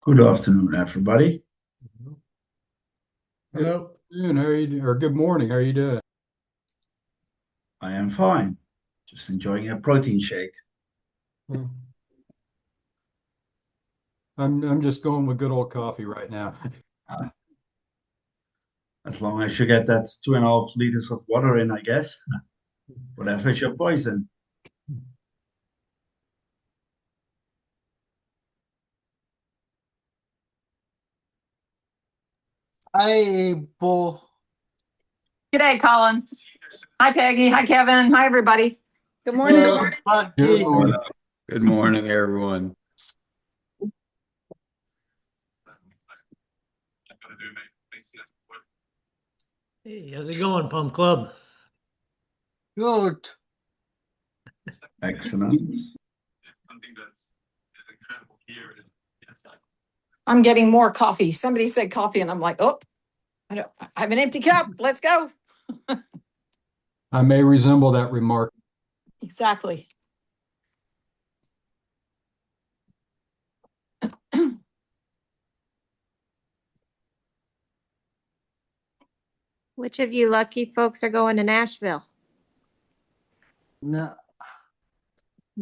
Good afternoon, everybody. Hello. Good afternoon. How are you, or good morning. How are you doing? I am fine. Just enjoying a protein shake. Hmm. I'm just going with good old coffee right now. Uh, as long as you get that 2.5 liters of water in, I guess. Whatever is your poison. Hi, April. G'day, Colin. Hi, Peggy. Hi, Kevin. Hi, everybody. Good morning. Good morning. Good Bucky. morning. Good morning, everyone. Hey, how's it going, Pump Club? Good. Excellent. I'm getting more coffee. Somebody said coffee, and I'm like, oh, I have an empty cup. Let's go. I may resemble that remark. Exactly. Which of you lucky folks are going to Nashville? No,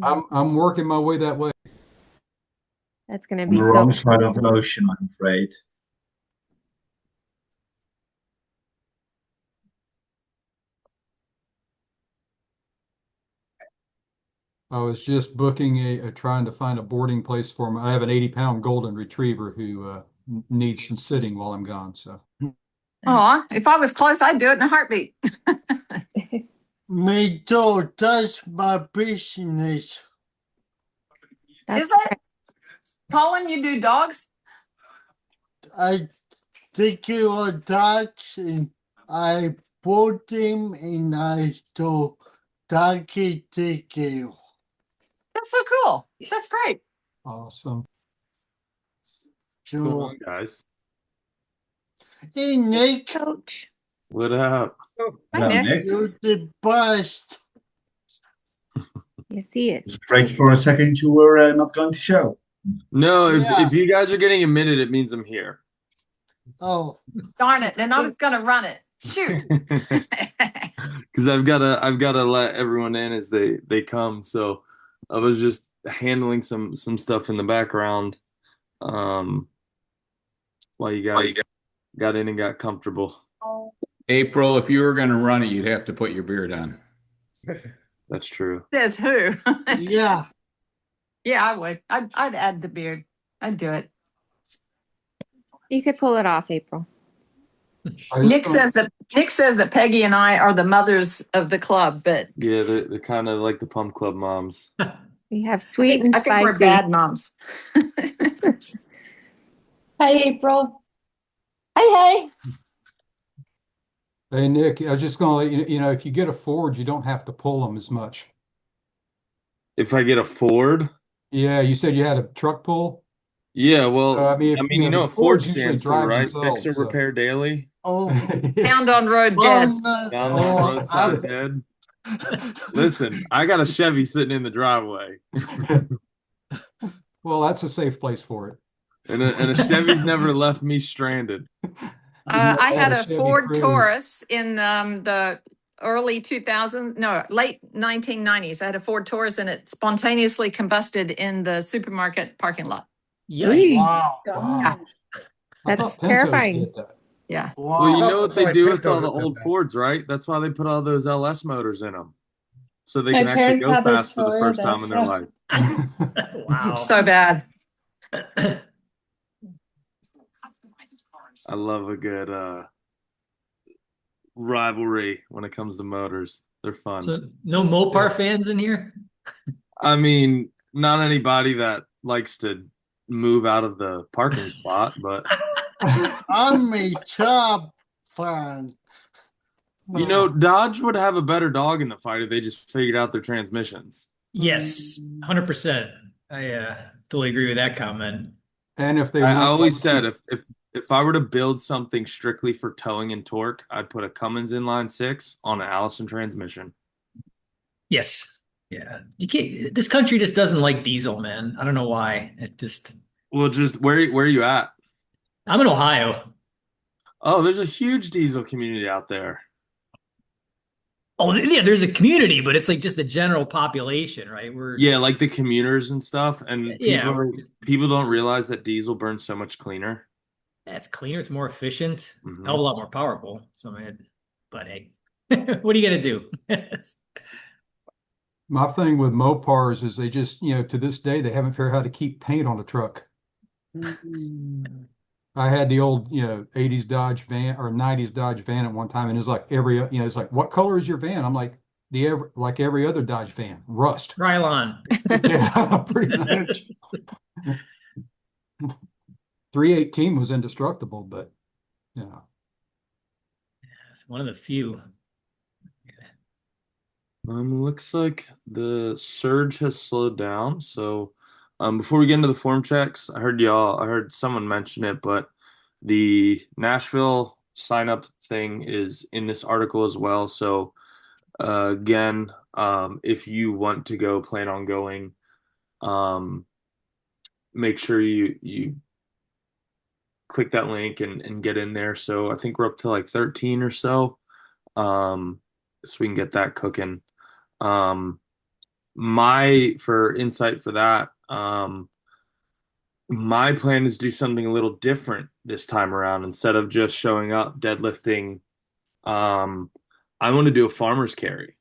I'm working my way that way. That's going to On be the so wrong side of the ocean, I'm afraid. I was just booking trying to find a boarding place for me. I have an 80-pound golden retriever who needs some sitting while I'm gone. So, Oh, if I was close, I'd do it in a heartbeat. me too. That's my business. Is it? Colin, you do dogs? I take care of dogs and I put them and I do doggy take care. That's so cool. That's great. awesome. So, Guys, hey, Nick, coach. what up? Hi, Hello, Nick. Nick. you're the best. Yes, he is. Just break for a second you were not going to show. No, Yeah. if you guys are getting admitted, it means I'm here. Oh, Darn it. And I was going to run it. Shoot. Because I've gotta let everyone in as they come. So I was just handling some stuff in the background, um, while you guys got in and got comfortable. April, if you were going to run it, you'd have to put your beard on. That's true. Says who? yeah. Yeah, I would. I'd add the beard. I'd do it. You could pull it off, April. Nick says that Peggy and I are the mothers of the club, but Yeah, they're kind of like the Pump Club moms. We have sweet and I think we're spicy. bad moms. Hi, April. Hey. Hey, Nick, I was just going to let you know, if you get a Ford, you don't have to pull them as much. If I get a Ford, Yeah, you said you had a truck pull. yeah, well, I mean, you know the what Ford Fords usually stands for, drive right? Fix themselves. and So. repair daily. Oh, Found on road dead. Down on roadside dead. Listen, I got a Chevy sitting in the driveway, Well, that's a safe place for it. and a Chevy's never left me stranded. I had a Chevy Ford Cruze. Taurus in the early 2000s, no, late 1990s. I had a Ford Taurus and it spontaneously combusted in the supermarket parking lot. Yikes. wow. Yeah. I That's thought Pintos terrifying. did that. Yeah. Wow. Well, you know what Oh, they sorry, do with Pintos all the are old bad. Fords, right? That's why they put all those LS motors in them, so they My can actually parents go have a fast for the first time in their Toyota, life. Wow. So bad. I love a good rivalry when it comes to motors. They're fun. So no Mopar fans in here? I mean, not anybody that likes to move out of the parking spot, but I'm a top fan. you know, Dodge would have a better dog in the fight if they just figured out their transmissions. Yes, 100%. I totally agree with that comment. And if they I learn, always said if I were to build something strictly for towing and torque, I'd put a Cummins inline six on an Allison transmission. Yes. Yeah. You can't, this country just doesn't like diesel, man. I don't know why. It just Well, just where are you at? I'm in Ohio. Oh, there's a huge diesel community out there. Oh, yeah, there's a community, but it's like just the general population, right? Yeah, like the commuters and stuff, and Yeah, people don't realize that diesel burns so much cleaner. it's cleaner, it's more efficient, hell Hmm. of a lot more powerful. So, man, but hey, what are you gonna do? My thing with Mopars is they just, to this day, they haven't figured out how to keep paint on a truck. I had the old, 80s Dodge van or 90s Dodge van at one time, and it's like it's like, what color is your van? I'm like, like every other Dodge van, rust. Rylon. Yeah, pretty much. 318 was indestructible, but It's one of the few. Looks like the surge has slowed down. So, before we get into the form checks, I heard someone mention it, but the Nashville sign up thing is in this article as well. So, again, if you want to go, plan on going, um, make sure you click that link and get in there. So I think we're up to like 13 or so. So we can get that cooking. Um, for insight for that, my plan is to do something a little different this time around. Instead of just showing up deadlifting, I want to do a farmer's carry.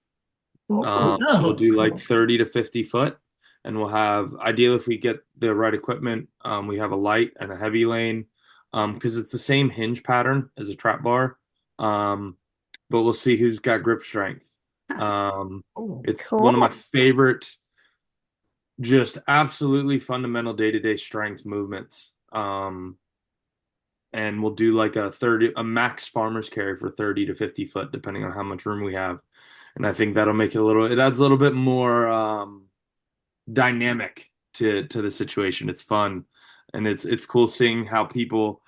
So we'll do like 30 to 50 foot, and we'll have, ideally, if we get the right equipment, we have a light and a heavy lane, because it's the same hinge pattern as a trap bar. But we'll see who's got grip strength. It's one of my favorite, just absolutely fundamental day-to-day strength movements. And we'll do like a max farmer's carry for 30 to 50 foot, depending on how much room we have. And I think that'll make it adds a little bit more dynamic to the situation. It's fun, and it's cool seeing how people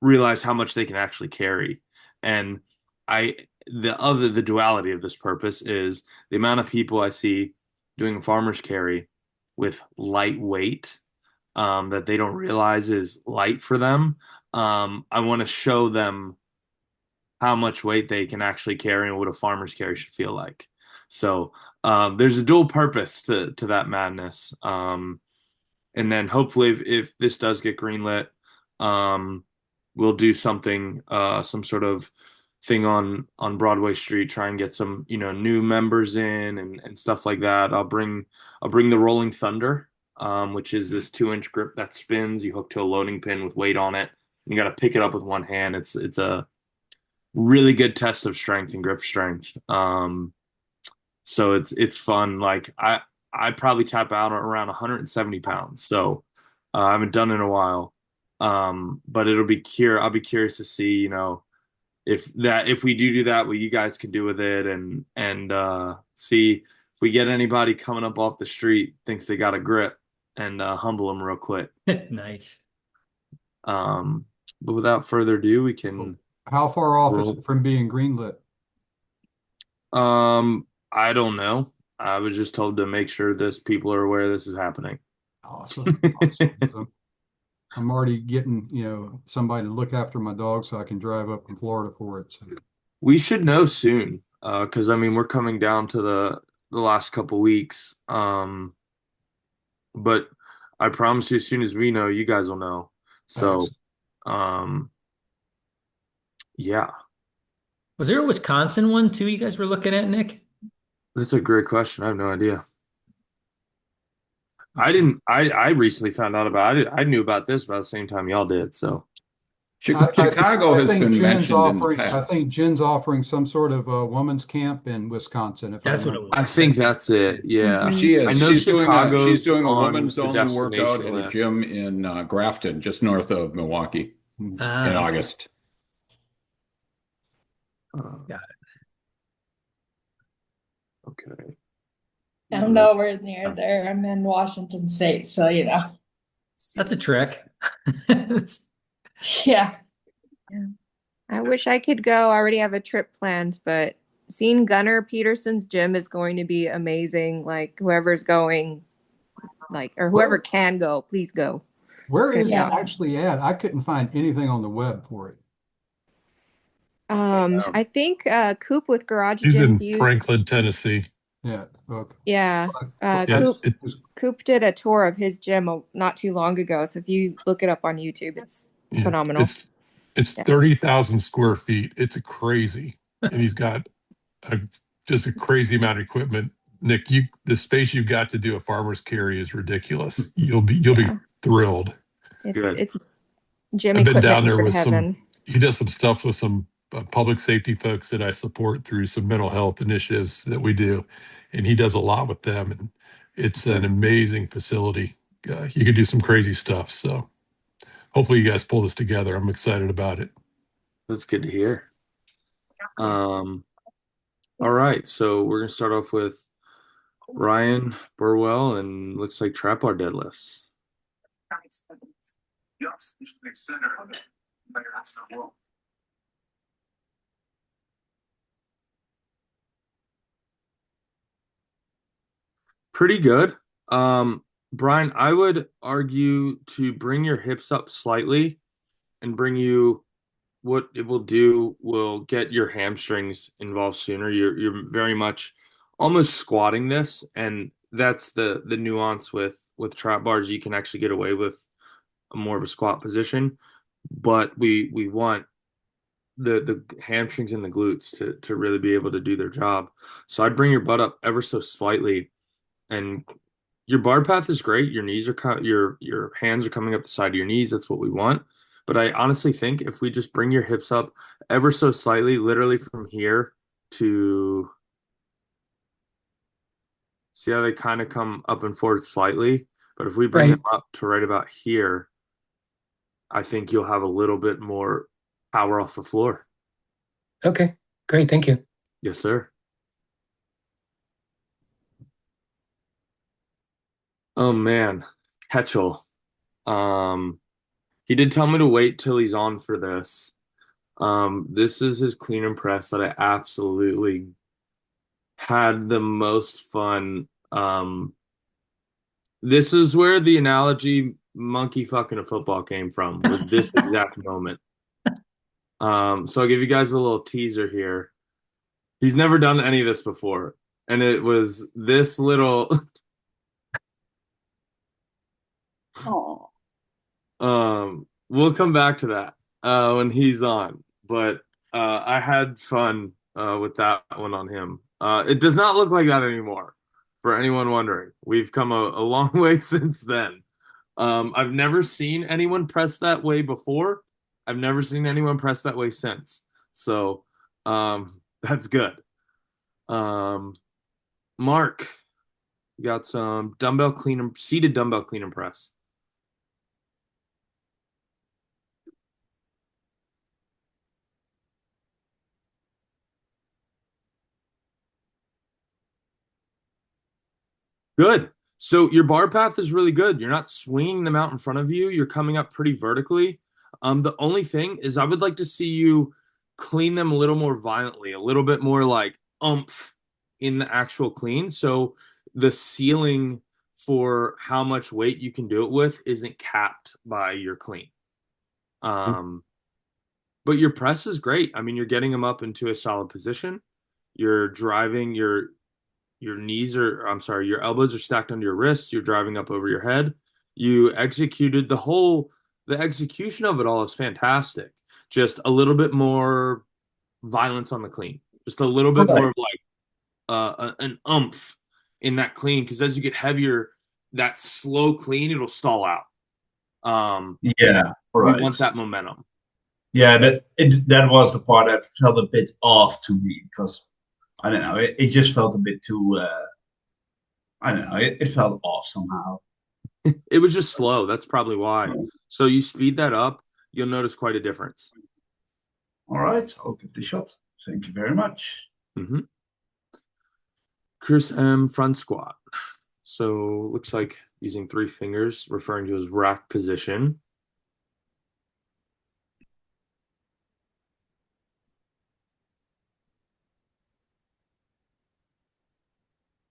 realize how much they can actually carry. And the duality of this purpose is the amount of people I see doing a farmer's carry with lightweight that they don't realize is light for them. I want to show them how much weight they can actually carry and what a farmer's carry should feel like. So there's a dual purpose to that madness. And then hopefully if this does get greenlit, we'll do something, some sort of thing on Broadway Street, try and get some, new members in and stuff like that. I'll bring the Rolling Thunder, which is this 2-inch grip that spins. You hook to a loading pin with weight on it. And you got to pick it up with one hand. It's a really good test of strength and grip strength. So it's fun. Like I probably tap out around 170 pounds. So I haven't done it in a while. But I'll be curious to see, if we do that, what you guys can do with it, and see if we get anybody coming up off the street thinks they got a grip, and humble them real quick. Nice. But without further ado, we can. How far off is it from being greenlit? I don't know. I was just told to make sure people are aware this is happening. Awesome. I'm already getting, somebody to look after my dog so I can drive up from Florida for it. So. We should know soon, because we're coming down to the last couple weeks. But I promise you, as soon as we know, you guys will know. So, yeah. Was there a Wisconsin one too you guys were looking at, Nick? That's a great question. I have no idea. I recently found out about it. I knew about this about the same time y'all did. So Chicago has been mentioned in the past. I think Jen's offering some sort of a women's camp in Wisconsin. That's what it was. I think that's it. Yeah, she is. I know she's doing a on women's the only workout destination at a list. gym in Grafton, just north of Milwaukee, in August. Got it. Okay. I'm nowhere near there. I'm in Washington State, so That's a trick. Yeah. I wish I could go. I already have a trip planned, but seeing Gunnar Peterson's gym is going to be amazing. Like whoever's going, like, or whoever can go, please go. Where It's gonna is be it awesome. actually at? I couldn't find anything on the web for it. I think Coop with Garage He's Gym in Views. Franklin, Tennessee. Yeah. Okay. Yeah. Yes, Coop did a tour of his gym not too long ago. So if you look it up on YouTube, it's phenomenal. It's 30,000 square feet. It's crazy, and he's got just a crazy amount of equipment. Nick, the space you've got to do a farmer's carry is ridiculous. You'll be thrilled. It's gym I've been equipment down there with heaven. he does some stuff with some public safety folks that I support through some mental health initiatives that we do. And he does a lot with them. And it's an amazing facility. You could do some crazy stuff. So hopefully you guys pull this together. I'm excited about it. That's good to hear. All right. So we're going to start off with Ryan Burwell, and looks like trap bar deadlifts. Pretty good. Brian, I would argue to bring your hips up slightly and bring you what it will get your hamstrings involved sooner. You're very much almost squatting this, and that's the nuance with trap bars. You can actually get away with a more of a squat position, but we want the hamstrings and the glutes to really be able to do their job. So I'd bring your butt up ever so slightly, and your bar path is great. Your knees are your hands are coming up the side of your knees. That's what we want. But I honestly think if we just bring your hips up ever so slightly, literally from here to see how they kind of come up and forward slightly. But if we bring them up to right about here, I think you'll have a little bit more power off the floor. Okay, great. Thank you. Yes, sir. Oh man, Ketchel. He did tell me to wait till he's on for this. This is his clean and press that I absolutely had the most fun. This is where the analogy monkey fucking a football came from, was this exact moment. So I'll give you guys a little teaser here. He's never done any of this before, and it was this little we'll come back to that when he's on, but I had fun with that one on him. It does not look like that anymore, for anyone wondering. We've come a long way since then. I've never seen anyone press that way before. I've never seen anyone press that way since. So that's good. Marc, you got some seated dumbbell clean and press. Good. So your bar path is really good. You're not swinging them out in front of you. You're coming up pretty vertically. The only thing is I would like to see you clean them a little more violently, a little bit more like oomph in the actual clean. So the ceiling for how much weight you can do it with isn't capped by your clean. But your press is great. I mean, you're getting them up into a solid position. You're driving your elbows are stacked under your wrists. You're driving up over your head. You executed the execution of it all is fantastic. Just a little bit more violence on the clean. Just a little bit more of like an oomph in that clean. Because as you get heavier, that slow clean, it'll stall out. Yeah, right. We want that momentum. Yeah, that was the part that felt a bit off to me because I don't know. It just felt a bit too. I don't know. It felt off somehow. It was just slow. That's probably why. So you speed that up, you'll notice quite a difference. All right, I'll give it a shot. Thank you very much. Mm-hmm. Chris M. front squat. So looks like using 3 fingers, referring to his rack position.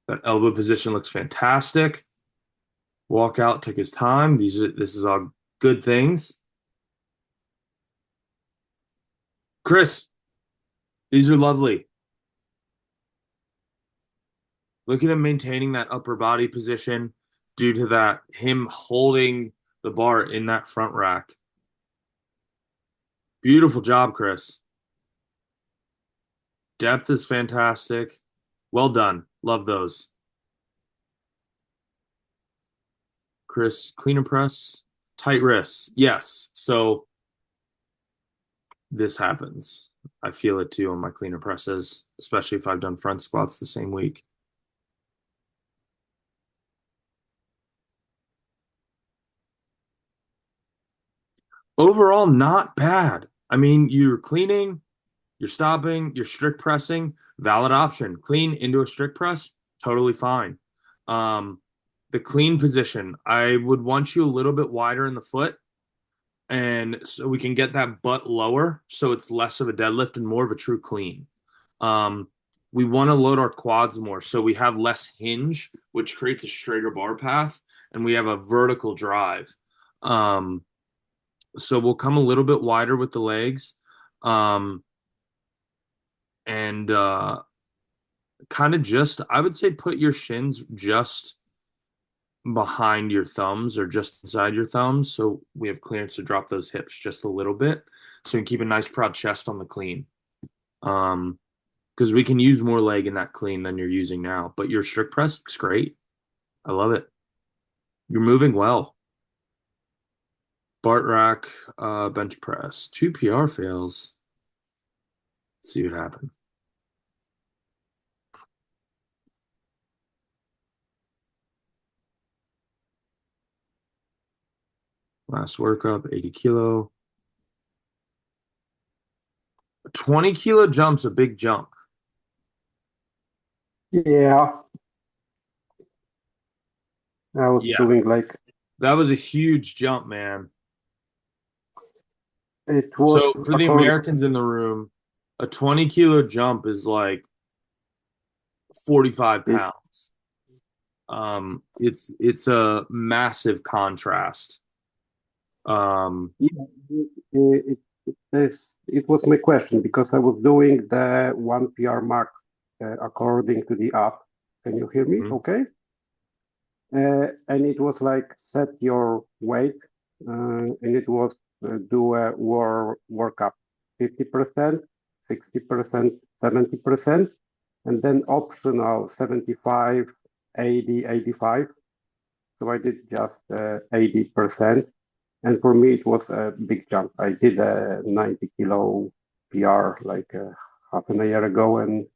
That elbow position looks fantastic. Walk out, took his time. This is all good things. Chris, these are lovely. Look at him maintaining that upper body position due to that, him holding the bar in that front rack. Beautiful job, Chris. Depth is fantastic. Well done. Love those. Chris, cleaner press, tight wrists. Yes. So this happens. I feel it too on my cleaner presses, especially if I've done front squats the same week. Overall, not bad. I mean, you're cleaning, you're stopping, you're strict pressing, valid option. Clean into a strict press, totally fine. The clean position, I would want you a little bit wider in the foot, and so we can get that butt lower so it's less of a deadlift and more of a true clean. We want to load our quads more so we have less hinge, which creates a straighter bar path, and we have a vertical drive. So we'll come a little bit wider with the legs, and kind of just, I would say, put your shins just behind your thumbs or just inside your thumbs, so we have clearance to drop those hips just a little bit, so we can keep a nice proud chest on the clean. Because we can use more leg in that clean than you're using now. But your strict press looks great. I love it. You're moving well. Bart Rak, bench press. 2 PR fails. Let's see what happened. Last workup, 80 kilo. A 20 kilo jump's a big jump. Yeah. I was doing like. That was a huge jump, man. It was. So for the Americans in the room, a 20 kilo jump is like 45 pounds. It's a massive contrast. It was my question because I was doing the 1 PR max according to the app. Can you hear me? Okay. And it was like set your weight, and it was do a workup 50%, 60%, 70%, and then optional 75, 80, 85. So I did just 80%. And for me, it was a big jump. I did a 90 kilo PR like half a year ago, and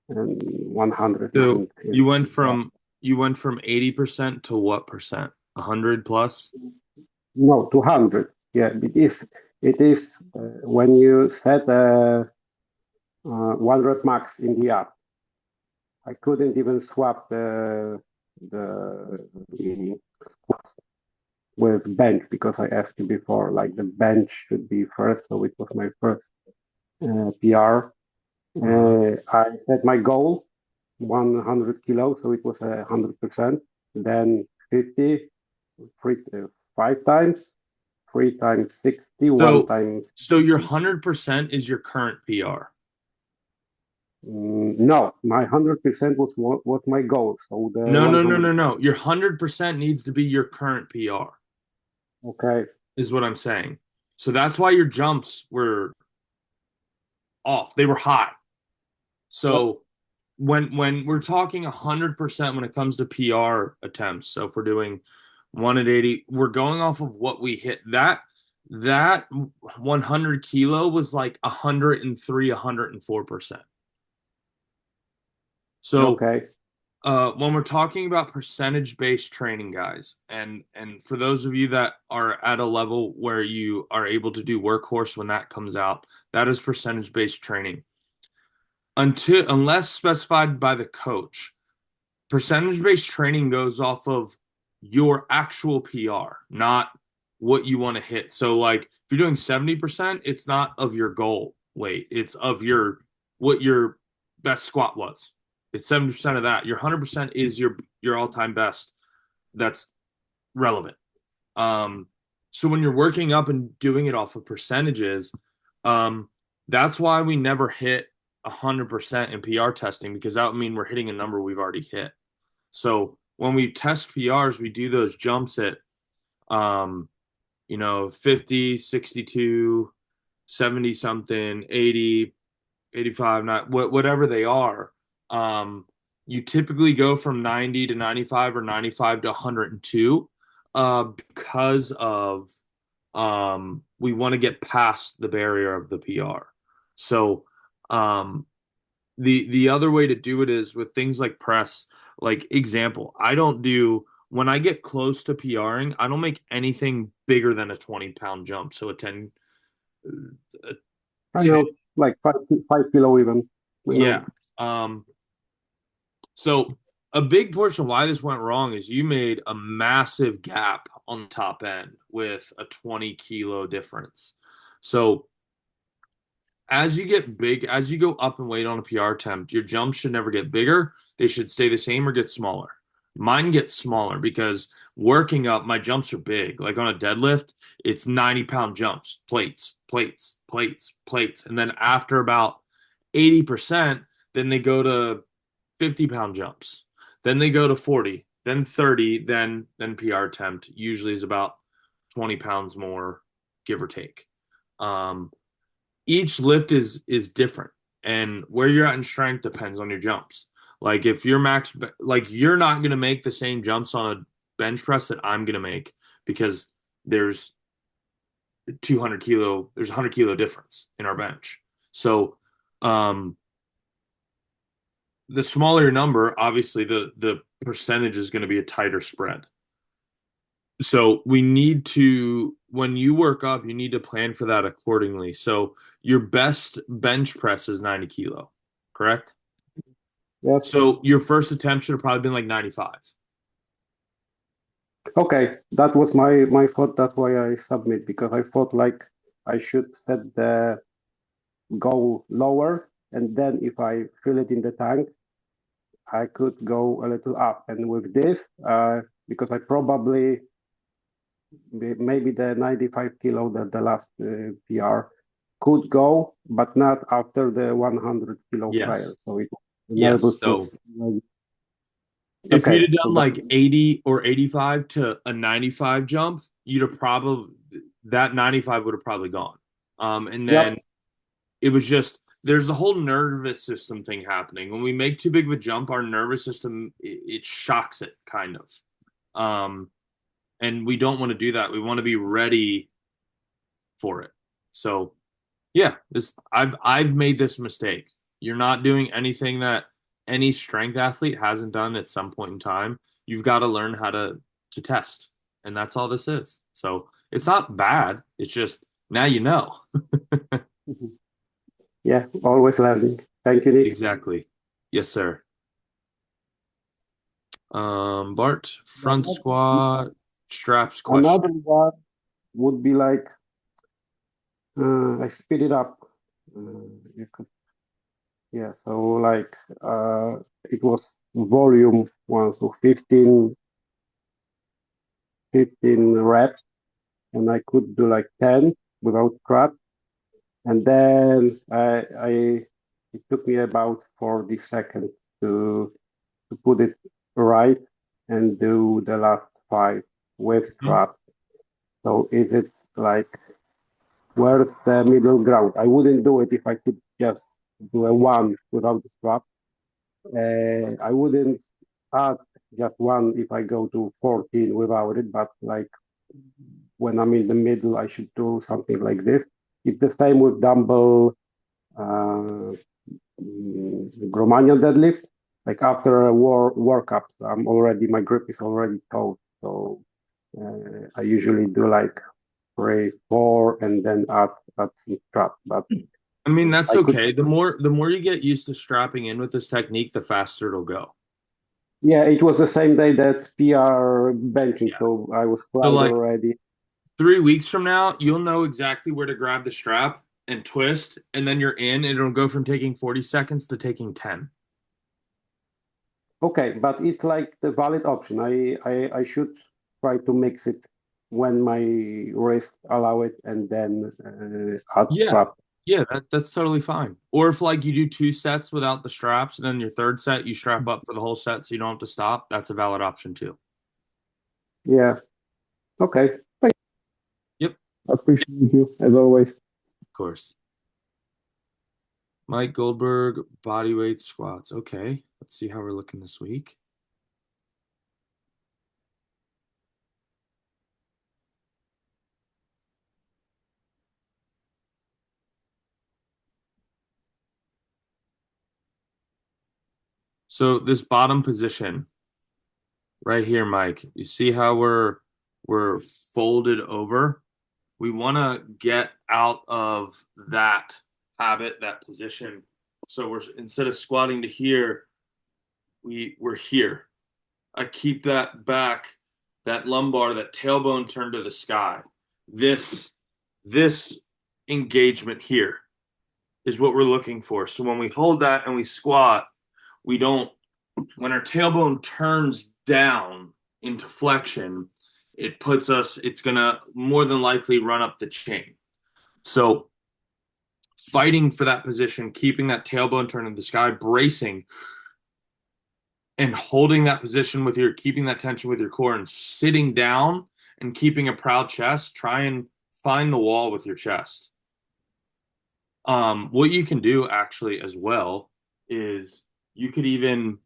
100. So you went from 80% to what percent? 100 plus? No, 200. Yeah, it is when you set a 1 rep max in the app. I couldn't even swap the with bench because I asked you before, like the bench should be first, so it was my first PR. I set my goal 100 kilos, so it was 100%. Then 50, 5 times, 3 times 60, 1 times. So your 100% is your current PR. No, my 100% was my goal. So the No. Your 100% needs to be your current PR. Okay. Is what I'm saying. So that's why your jumps were off. They were high. So when we're talking 100% when it comes to PR attempts, so if we're doing 1 at 80, we're going off of what we hit. That 100 kilo was like 103, 104%. So okay. When we're talking about percentage-based training, guys, and for those of you that are at a level where you are able to do workhorse when that comes out, that is percentage-based training. Unless specified by the coach, percentage-based training goes off of your actual PR, not what you want to hit. So, like, if you're doing 70%, it's not of your goal weight; it's of what your best squat was. It's 70% of that. Your 100% is your all-time best. That's relevant. So when you're working up and doing it off of percentages, that's why we never hit 100% in PR testing, because that would mean we're hitting a number we've already hit. So when we test PRs, we do those jumps at, 50, 62, 70 something, 80, 85, not whatever they are. You typically go from 90 to 95 or 95 to 102, because of we want to get past the barrier of the PR. So the other way to do it is with things like press. Like example, when I get close to PRing, I don't make anything bigger than a 20-pound jump. So a 10, I know, like 5 kilo even. Yeah. So a big portion of why this went wrong is you made a massive gap on the top end with a 20-kilo difference. So as you get big, as you go up in weight on a PR attempt, your jumps should never get bigger. They should stay the same or get smaller. Mine gets smaller because working up, my jumps are big. Like on a deadlift, it's 90-pound jumps, plates, plates, plates, plates. And then after about 80%, then they go to 50-pound jumps. Then they go to 40, then 30, then PR attempt usually is about 20 pounds more, give or take. Each lift is different, and where you're at in strength depends on your jumps. Like if you're you're not going to make the same jumps on a bench press that I'm going to make, because there's 100 kilo difference in our bench. So, the smaller your number, obviously the percentage is going to be a tighter spread. So when you work up, you need to plan for that accordingly. So your best bench press is 90 kilo, correct? Yes. So your first attempt should have probably been like 95. Okay, that was my thought. That's why I submit, because I thought like I should set the goal lower, and then if I feel it in the tank, I could go a little up. And with this, because I probably maybe the 95 kilo, the last PR could go, but not after the 100 kilo Yes. trial. So it Yes. nervous So was if okay, you'd have done so like 80 or 85 to a 95 jump, that 95 would have probably gone. And then it was just, there's a whole nervous system thing happening. When we make too big of a jump, our nervous system, it shocks it kind of. And we don't want to do that. We want to be ready for it. So yeah, I've made this mistake. You're not doing anything that any strength athlete hasn't done at some point in time. You've got to learn how to test. And that's all this is. So it's not bad. It's just now you know. yeah, always learning. Thank you, Nick. Exactly. Yes, sir. Bart, front squat, straps question. Another one would be like, I speed it up. You could, yeah, so like it was volume one, so 15 reps, and I could do like 10 without crap. And then it took me about 40 seconds to put it right and do the last 5 with straps. So is it like, where's the middle ground? I wouldn't do it if I could just do a 1 without the strap. I wouldn't add just 1 if I go to 14 without it, but like when I'm in the middle, I should do something like this. It's the same with dumbbell Romanian deadlift. Like after a workups, my grip is already taut. So I usually do like 3, 4, and then add some strap. But I mean, that's okay. The more you get used to strapping in with this technique, the faster it'll go. Yeah, it was the same day that PR benching, so I was proud already. 3 weeks from now, you'll know exactly where to grab the strap and twist, and then you're in, and it'll go from taking 40 seconds to taking 10. Okay, but it's like the valid option. I should try to mix it when my wrist allow it, and then add strap. Yeah, that's totally fine. Or if like you do 2 sets without the straps, and then your third set you strap up for the whole set so you don't have to stop, that's a valid option too. Yeah. Okay. Thank Yep. Appreciate you as always. Of course. Mike Goldberg, bodyweight squats. Okay, let's see how we're looking this week. So this bottom position right here, Mike, you see how we're folded over? We want to get out of that habit, that position. So we're instead of squatting to here, we're here. I keep that back, that lumbar, that tailbone turned to the sky. This engagement here is what we're looking for. So when we hold that and we squat, we don't, when our tailbone turns down into flexion, it puts us, it's going to more than likely run up the chain. So fighting for that position, keeping that tailbone turned in the sky, bracing and holding that position with your, keeping that tension with your core and sitting down and keeping a proud chest, try and find the wall with your chest. What you can do actually as well is you could even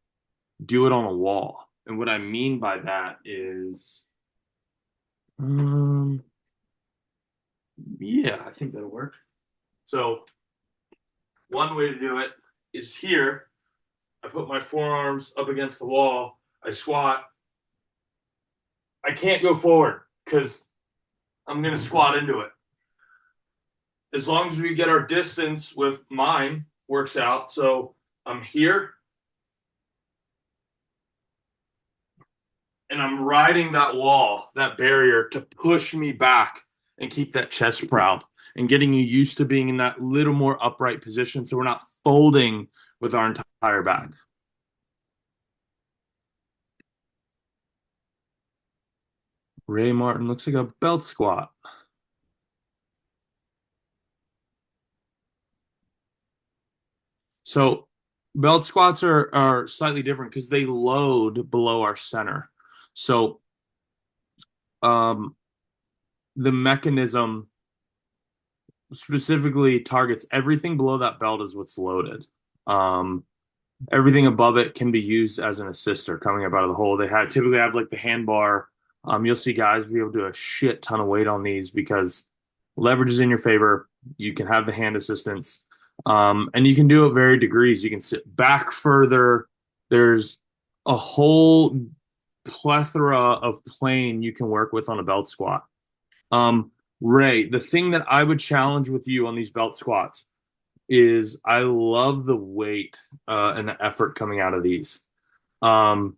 do it on a wall. And what I mean by that is, yeah, I think that'll work. So one way to do it is here. I put my forearms up against the wall. I squat. I can't go forward because I'm going to squat into it. As long as we get our distance with mine, works out. So I'm here. And I'm riding that wall, that barrier to push me back and keep that chest proud and getting you used to being in that little more upright position so we're not folding with our entire back. Ray Martin looks like a belt squat. So belt squats are slightly different because they load below our center. So the mechanism specifically targets everything below that belt is what's loaded. Everything above it can be used as an assister coming up out of the hole. They typically have like the hand bar. You'll see guys be able to do a shit ton of weight on these because leverage is in your favor. You can have the hand assistance. And you can do it varying degrees. You can sit back further. There's a whole plethora of plane you can work with on a belt squat. Ray, the thing that I would challenge with you on these belt squats is I love the weight and the effort coming out of these. The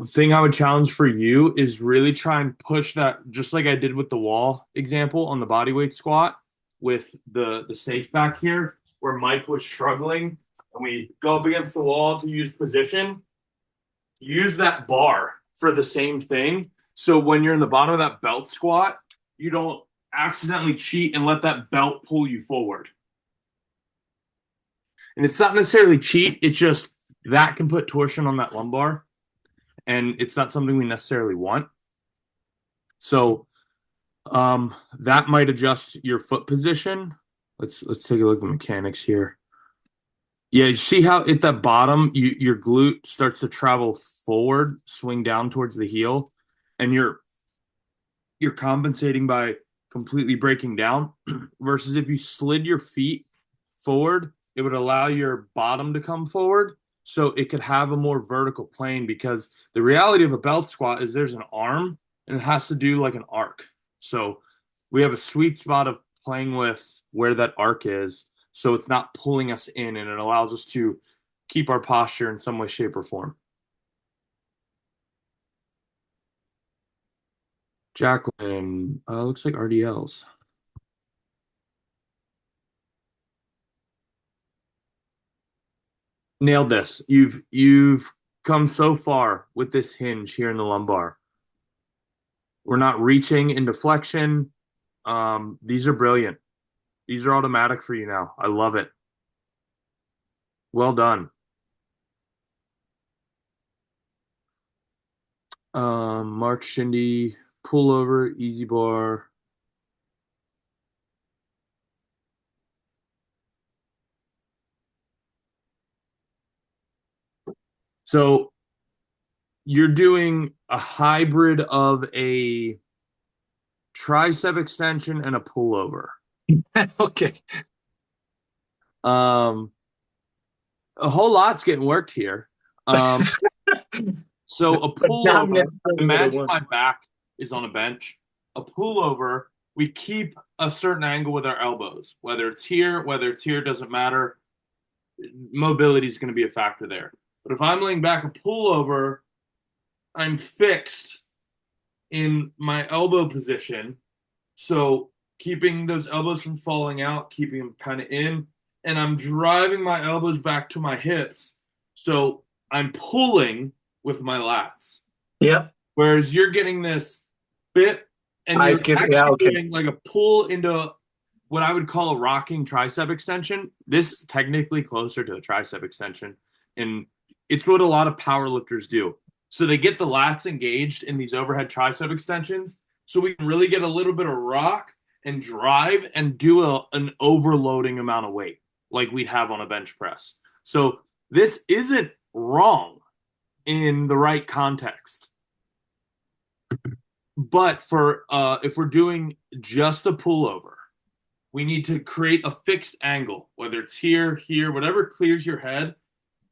thing I would challenge for you is really try and push that, just like I did with the wall example on the bodyweight squat with the safe back here, where Mike was struggling and we go up against the wall to use position. Use that bar for the same thing. So when you're in the bottom of that belt squat, you don't accidentally cheat and let that belt pull you forward. And it's not necessarily cheat. It's just that can put torsion on that lumbar. And it's not something we necessarily want. So that might adjust your foot position. Let's take a look at the mechanics here. Yeah, you see how at the bottom, your glute starts to travel forward, swing down towards the heel, and you're compensating by completely breaking down. Versus if you slid your feet forward, it would allow your bottom to come forward, so it could have a more vertical plane. Because the reality of a belt squat is there's an arm, and it has to do like an arc. So we have a sweet spot of playing with where that arc is, so it's not pulling us in, and it allows us to keep our posture in some way, shape, or form. Jacqueline, looks like RDLs. Nailed this. You've come so far with this hinge here in the lumbar. We're not reaching into flexion. These are brilliant. These are automatic for you now. I love it. Well done. March shindy, pullover, easy bar. So you're doing a hybrid of a tricep extension and a pullover. Okay. A whole lot's getting worked here. So a pullover, imagine my back is on a bench. A pullover, we keep a certain angle with our elbows. Whether it's here, doesn't matter. Mobility is going to be a factor there. But if I'm laying back a pullover, I'm fixed in my elbow position. So keeping those elbows from falling out, keeping them kind of in, and I'm driving my elbows back to my hips. So I'm pulling with my lats. Yep. Whereas you're getting this bit and you're doing like a pull into what I would call a rocking tricep extension. This is technically closer to a tricep extension. And it's what a lot of power lifters do. So they get the lats engaged in these overhead tricep extensions. So we can really get a little bit of rock and drive and do an overloading amount of weight like we'd have on a bench press. So this isn't wrong in the right context. But for if we're doing just a pullover, we need to create a fixed angle, whether it's here, whatever clears your head,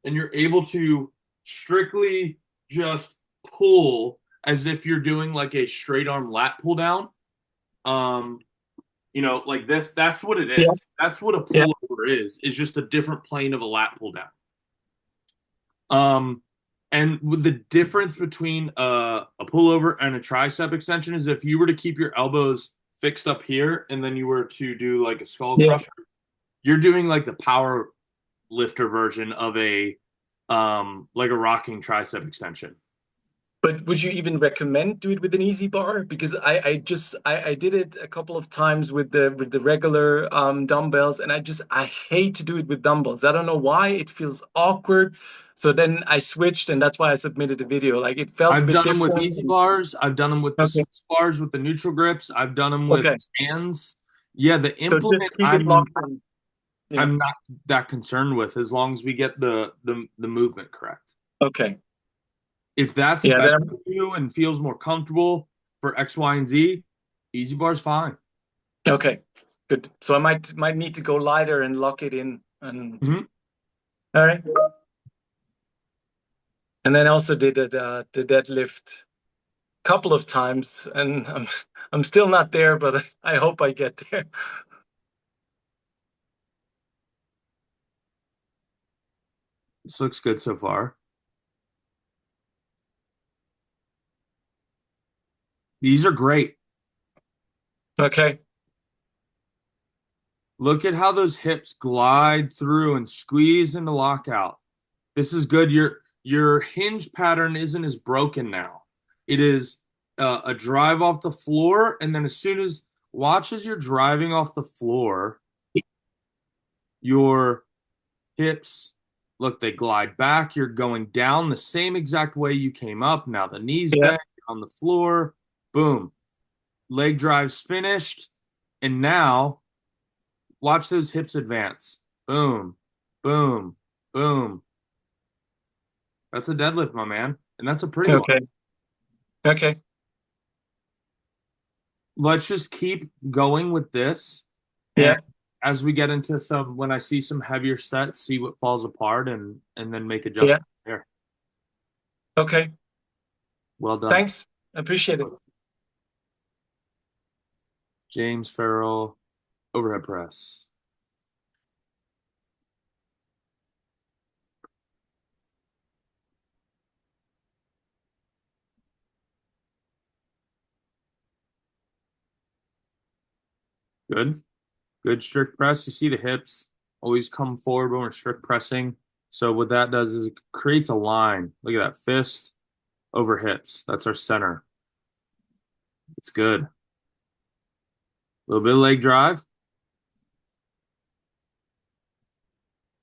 and you're able to strictly just pull as if you're doing like a straight arm lat pull down. Like this, that's what it is. Yeah. That's what a pullover is just a different plane of a lat pull down. And with the difference between a pullover and a tricep extension is if you were to keep your elbows fixed up here and then you were to do like a skull crusher, you're doing like the power lifter version of a like a rocking tricep extension. But would you even recommend do it with an easy bar? Because I did it a couple of times with the regular dumbbells, and I hate to do it with dumbbells. I don't know why. It feels awkward. So then I switched, and that's why I submitted the video. Like it felt a bit different. I've done them with easy bars. I've done them with the Swiss bars with the neutral grips. I've done them with hands. Yeah, the implement I'm not that concerned with as long as we get the movement correct. Okay. If that's better for you and feels more comfortable for X, Y, and Z, easy bar's fine. Okay, good. So I might need to go lighter and lock it in. And all right. And then I also did the deadlift a couple of times, and I'm still not there, but I hope I get there. This looks good so far. These are great. Okay. Look at how those hips glide through and squeeze into lockout. This is good. Your hinge pattern isn't as broken now. It is a drive off the floor, and then watch as you're driving off the floor, your hips, look, they glide back. You're going down the same exact way you came up. Now the knees bent on the floor. Boom. Leg drive's finished. And now, watch those hips advance. Boom, boom, boom. That's a deadlift, my man. And that's a pretty one. Okay. Let's just keep going with this. Yeah. And as we get into when I see some heavier sets, see what falls apart and then make adjustments there. Okay. Well done. Thanks. I appreciate it. James Farrell, overhead press. Good. Good strict press. You see the hips always come forward when we're strict pressing. So what that does is it creates a line. Look at that, fist over hips. That's our center. It's good. A little bit of leg drive.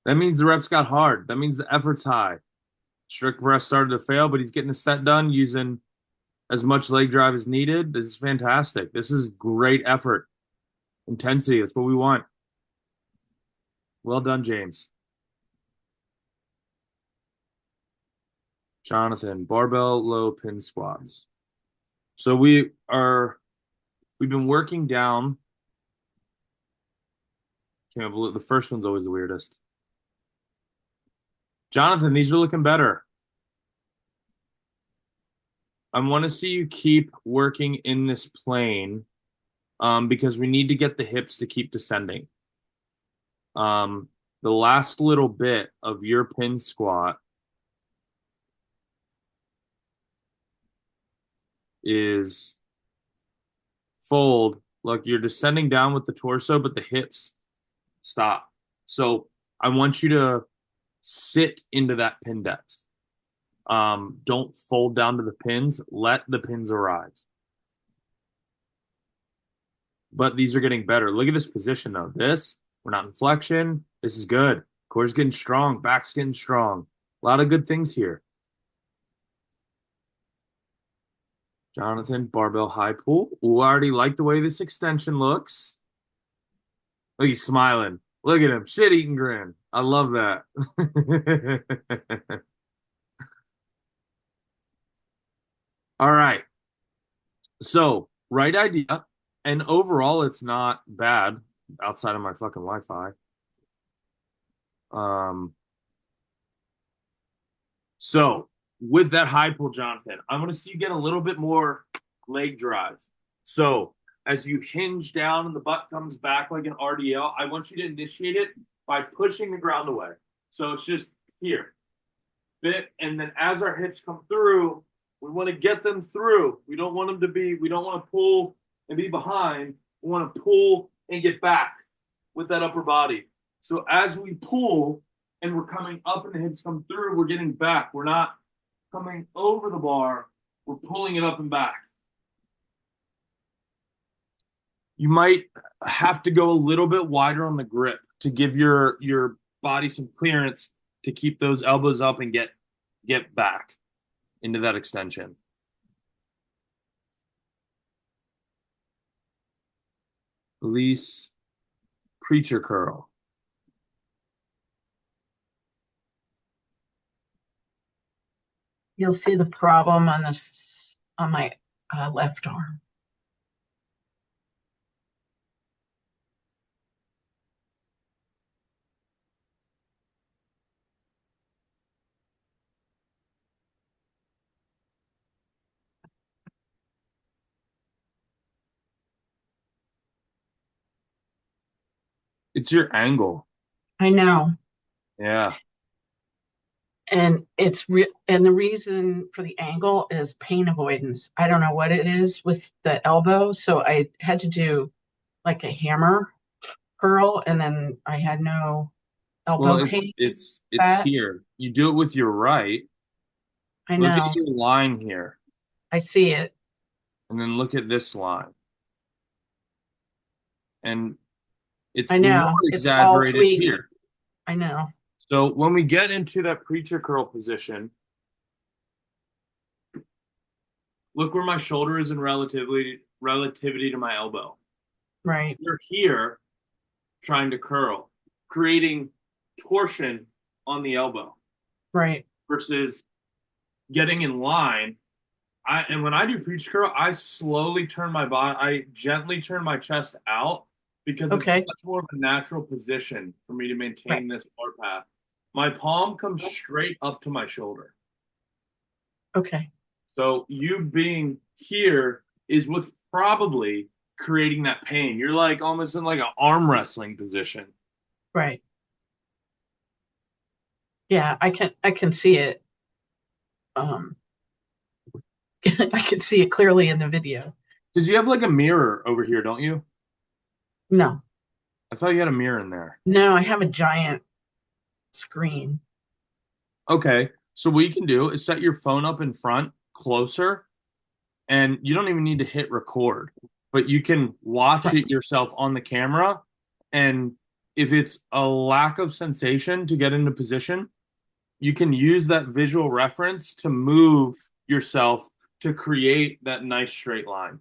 That means the reps got hard. That means the effort's high. Strict press started to fail, but he's getting a set done using as much leg drive as needed. This is fantastic. This is great effort. Intensity. That's what we want. Well done, James. Jonathan, barbell low pin squats. So we've been working down. Can't believe the first one's always the weirdest. Jonathan, these are looking better. I want to see you keep working in this plane because we need to get the hips to keep descending. The last little bit of your pin squat is fold. Look, you're descending down with the torso, but the hips stop. So I want you to sit into that pin depth. Don't fold down to the pins. Let the pins arrive. But these are getting better. Look at this position, though. We're not in flexion. This is good. Core's getting strong. Back's getting strong. A lot of good things here. Jonathan, barbell high pull. Ooh, I already like the way this extension looks. Look, he's smiling. Look at him. Shit-eating grin. I love that. All right. So, right idea. And overall, it's not bad outside of my fucking Wi-Fi. So, with that high pull, Jonathan, I'm going to see you get a little bit more leg drive. So, as you hinge down and the butt comes back like an RDL, I want you to initiate it by pushing the ground away. So, it's just here. Bit, and then as our hips come through, we want to get them through. We don't want to pull and be behind. We want to pull and get back with that upper body. So as we pull and we're coming up and the hips come through, we're getting back. We're not coming over the bar. We're pulling it up and back. You might have to go a little bit wider on the grip to give your body some clearance to keep those elbows up and get back into that extension. Elise, preacher curl. You'll see the problem on my left arm. It's your angle. I know. Yeah. And and the reason for the angle is pain avoidance. I don't know what it is with the elbow, so I had to do like a hammer curl, and then I had no elbow pain. It's here. You do it with your right. I know. Look at your line here. I see it. And then look at this line. And it's I know. more It's all exaggerated tweaked. here. I know. So when we get into that preacher curl position, look where my shoulder is in relativity to my elbow. Right. You're here trying to curl, creating torsion on the elbow. Right. Versus getting in line. And when I do preacher curl, I slowly turn my body, I gently turn my chest out because it's much more of a natural position for me to maintain this bar path. My palm comes straight up to my shoulder. Okay. So you being here is what's probably creating that pain. You're like almost in like an arm wrestling position. Right. Yeah, I can see it. I can see it clearly in the video. Because you have like a mirror over here, don't you? No. I thought you had a mirror in there. No, I have a giant screen. Okay. So what you can do is set your phone up in front closer and you don't even need to hit record, but you can watch it yourself on the camera. And if it's a lack of sensation to get into position, you can use that visual reference to move yourself to create that nice straight line.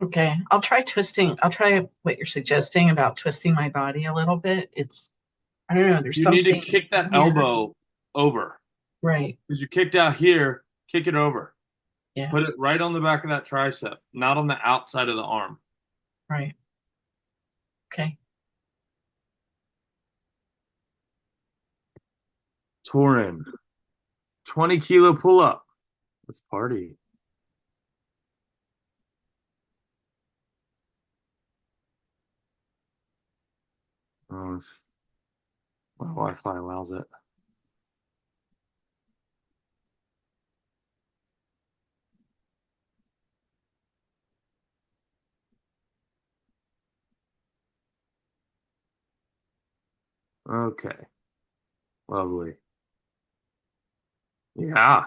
Okay, I'll try twisting. I'll try what you're suggesting about twisting my body a little bit. I don't know, there's You something. need to kick that elbow over. Right. Because you kicked out here, kick it over. Yeah. Put it right on the back of that tricep, not on the outside of the arm. Right. Okay. Torin, 20-kilo pull-up. Let's party. Oh, my Wi-Fi allows it. Okay. Lovely. Yeah.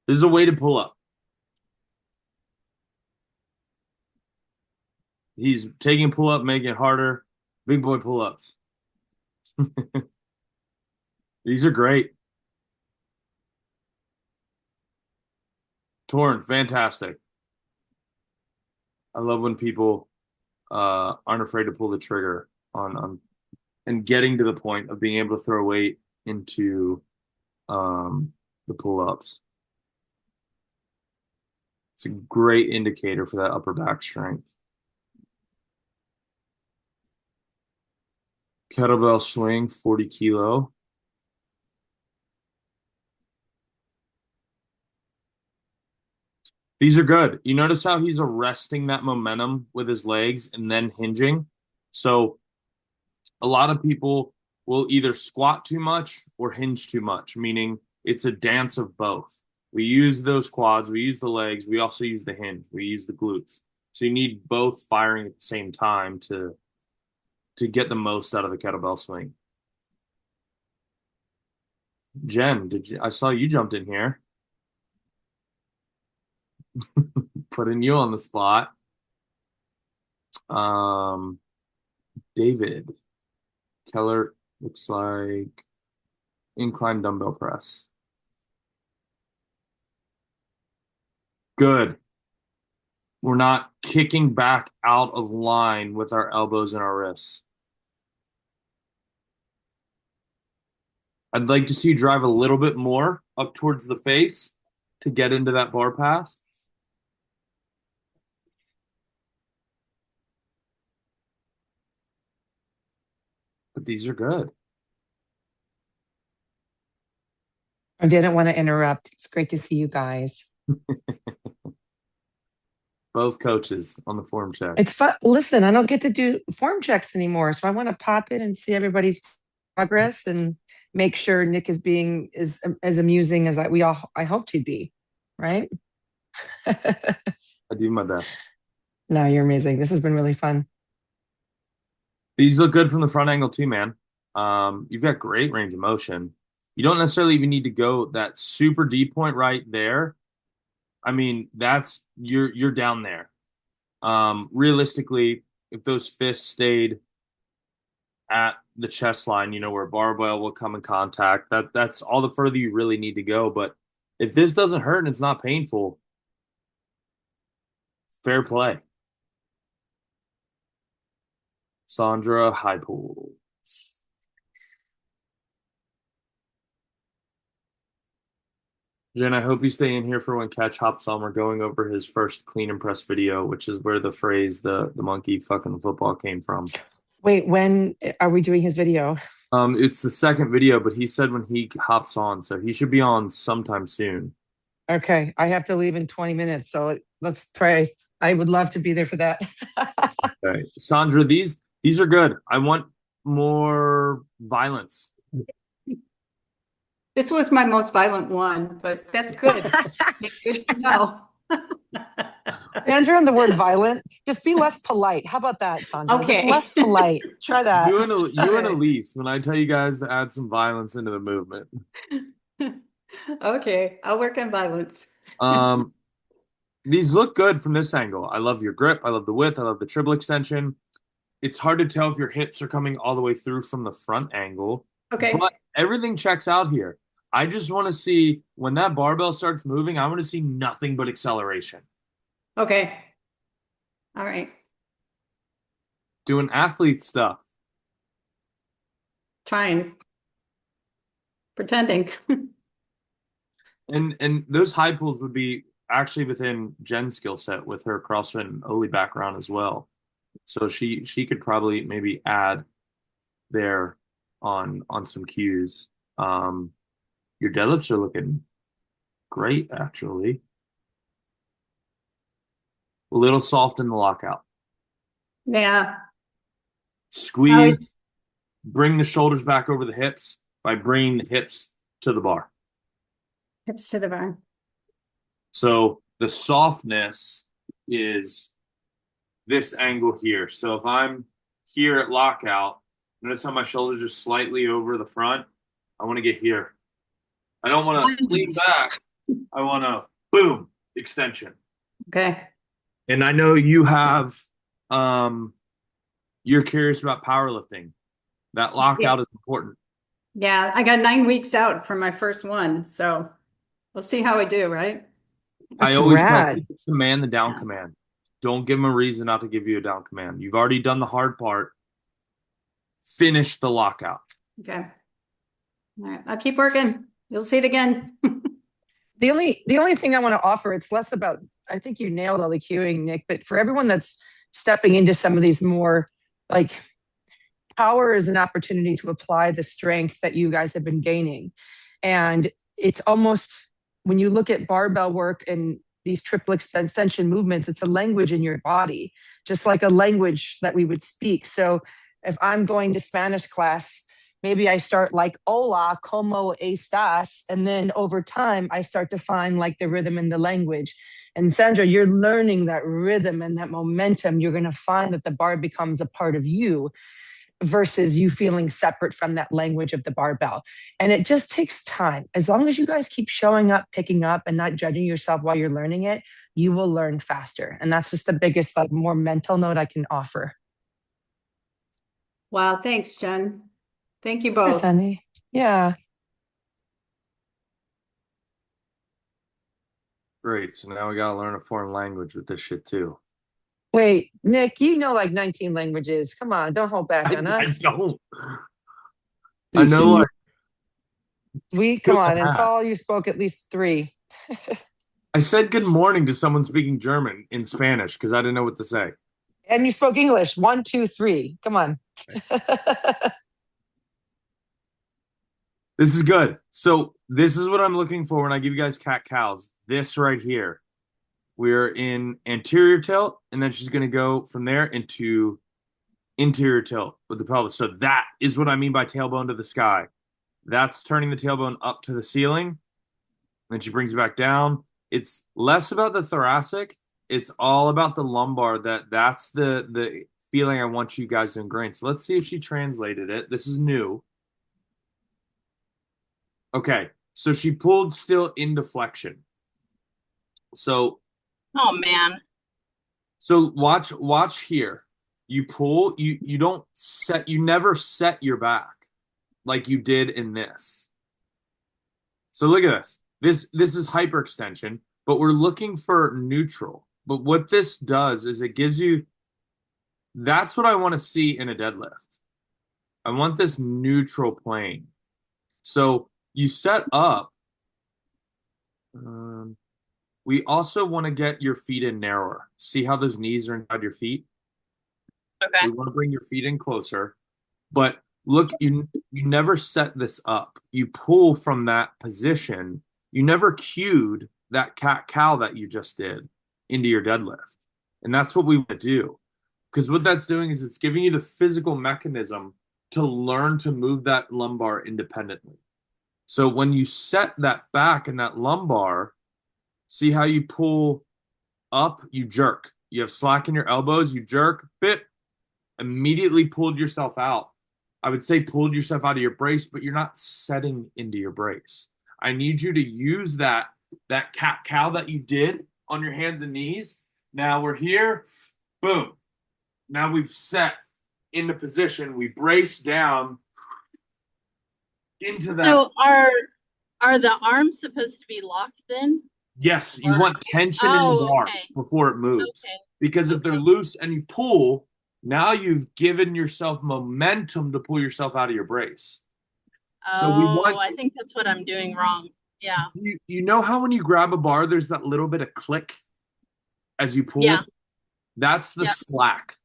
This is a weighted pull-up. He's taking pull-up, making it harder. Big boy pull-ups. These are great. Torin, fantastic. I love when people aren't afraid to pull the trigger on and getting to the point of being able to throw weight into the pull-ups. It's a great indicator for that upper back strength. Kettlebell swing, 40 kilo. These are good. You notice how he's arresting that momentum with his legs and then hinging? So a lot of people will either squat too much or hinge too much, meaning it's a dance of both. We use those quads, we use the legs, we also use the hinge, we use the glutes. So you need both firing at the same time to get the most out of the kettlebell swing. Jen, I saw you jumped in here. Putting you on the spot. David. Keller looks like incline dumbbell press. Good. We're not kicking back out of line with our elbows and our wrists. I'd like to see you drive a little bit more up towards the face to get into that bar path. But these are good. I didn't want to interrupt. It's great to see you guys. Both coaches on the form check. It's fun. Listen, I don't get to do form checks anymore, so I want to pop in and see everybody's progress and make sure Nick is being as amusing as I hope to be, right? I do my best. No, you're amazing. This has been really fun. These look good from the front angle too, man. You've got great range of motion. You don't necessarily even need to go that super deep point right there. I mean, that's you're down there. Realistically, if those fists stayed at the chest line, where barbell will come in contact, that's all the further you really need to go. But if this doesn't hurt and it's not painful, fair play. Sandra, high pull. Jen, I hope you stay in here for when Ketch hops on. We're going over his first clean and press video, which is where the phrase the monkey fucking the football came from. Wait, when are we doing his video? It's the second video, but he said when he hops on, so he should be on sometime soon. Okay, I have to leave in 20 minutes, so let's pray. I would love to be there for that. Okay. Sandra, these are good. I want more violence. This was my most violent one, but that's good. It's good to know. Sandra and the word violent. Just be less polite. How about that, Sandra? Okay. Just less polite. Try that. You and Elise, when I tell you guys to add some violence into the movement. Okay, I'll work on violence. These look good from this angle. I love your grip. I love the width. I love the triple extension. It's hard to tell if your hips are coming all the way through from the front angle. Okay. But everything checks out here. I just want to see when that barbell starts moving, I want to see nothing but acceleration. Okay. All right. Doing athlete stuff. Trying. Pretending. And those high pulls would be actually within Jen's skill set with her CrossFit and Oli background as well. So she could probably maybe add there on some cues. Your deadlifts are looking great, actually. A little soft in the lockout. Yeah. Squeeze. Bring the shoulders back over the hips by bringing the hips to the bar. Hips to the bar. So the softness is this angle here. So if I'm here at lockout, notice how my shoulders are slightly over the front. I want to get here. I don't want to lean back. I want to, boom, extension. Okay. And I know you have, you're curious about powerlifting. That lockout is important. Yeah, I got 9 weeks out for my first one, so we'll see how I do, right? I always tell people to command the down command. Don't give them a reason not to give you a down command. You've already done the hard part. Finish the lockout. Okay. All right. I'll keep working. You'll see it again. The only thing I want to offer, it's less about, I think you nailed all the cueing, Nick, but for everyone that's stepping into some of these more, like, power is an opportunity to apply the strength that you guys have been gaining. And it's almost, when you look at barbell work and these triple extension movements, it's a language in your body, just like a language that we would speak. So if I'm going to Spanish class, maybe I start like, hola, como estás? And then over time, I start to find like the rhythm in the language. And Sandra, you're learning that rhythm and that momentum. You're going to find that the bar becomes a part of you versus you feeling separate from that language of the barbell. And it just takes time. As long as you guys keep showing up, picking up, and not judging yourself while you're learning it, you will learn faster. And that's just the biggest, like, more mental note I can offer. Wow. Thanks, Jen. Thank you both. Sunny. Yeah. Great. So now we got to learn a foreign language with this shit too. Wait, Nick, you know like 19 languages. Come on, don't hold back on us. I don't. I know, like, come on, and Tall, you spoke at least 3. I said good morning to someone speaking German in Spanish because I didn't know what to say. And you spoke English. 1, 2, 3. Come on. This is good. So this is what I'm looking for when I give you guys cat-cows. This right here. We're in anterior tilt, and then she's going to go from there into interior tilt with the pelvis. So that is what I mean by tailbone to the sky. That's turning the tailbone up to the ceiling. Then she brings it back down. It's less about the thoracic. It's all about the lumbar. That's the feeling I want you guys to ingrain. So let's see if she translated it. This is new. Okay, so she pulled still into flexion. So, oh man. So watch here. You pull, you don't set, you never set your back like you did in this. So look at this. This is hyperextension, but we're looking for neutral. But what this does is it gives you, that's what I want to see in a deadlift. I want this neutral plane. So you set up. We also want to get your feet in narrower. See how those knees are inside your feet? Okay. We want to bring your feet in closer. But look, you never set this up. You pull from that position. You never cued that cat-cow that you just did into your deadlift. And that's what we want to do. Because what that's doing is it's giving you the physical mechanism to learn to move that lumbar independently. So when you set that back and that lumbar, see how you pull up, you jerk. You have slack in your elbows, you jerk, bit, immediately pulled yourself out. I would say pulled yourself out of your brace, but you're not setting into your brace. I need you to use that cat-cow that you did on your hands and knees. Now we're here. Boom. Now we've set into position. We brace down into that. So are the arms supposed to be locked then? Yes, you want tension in the bar before it moves. Okay. Because if they're loose and you pull, now you've given yourself momentum to pull yourself out of your brace. So we want. I think that's what I'm doing wrong. Yeah. You know how when you grab a bar, there's that little bit of click as you pull? Yeah. That's the slack,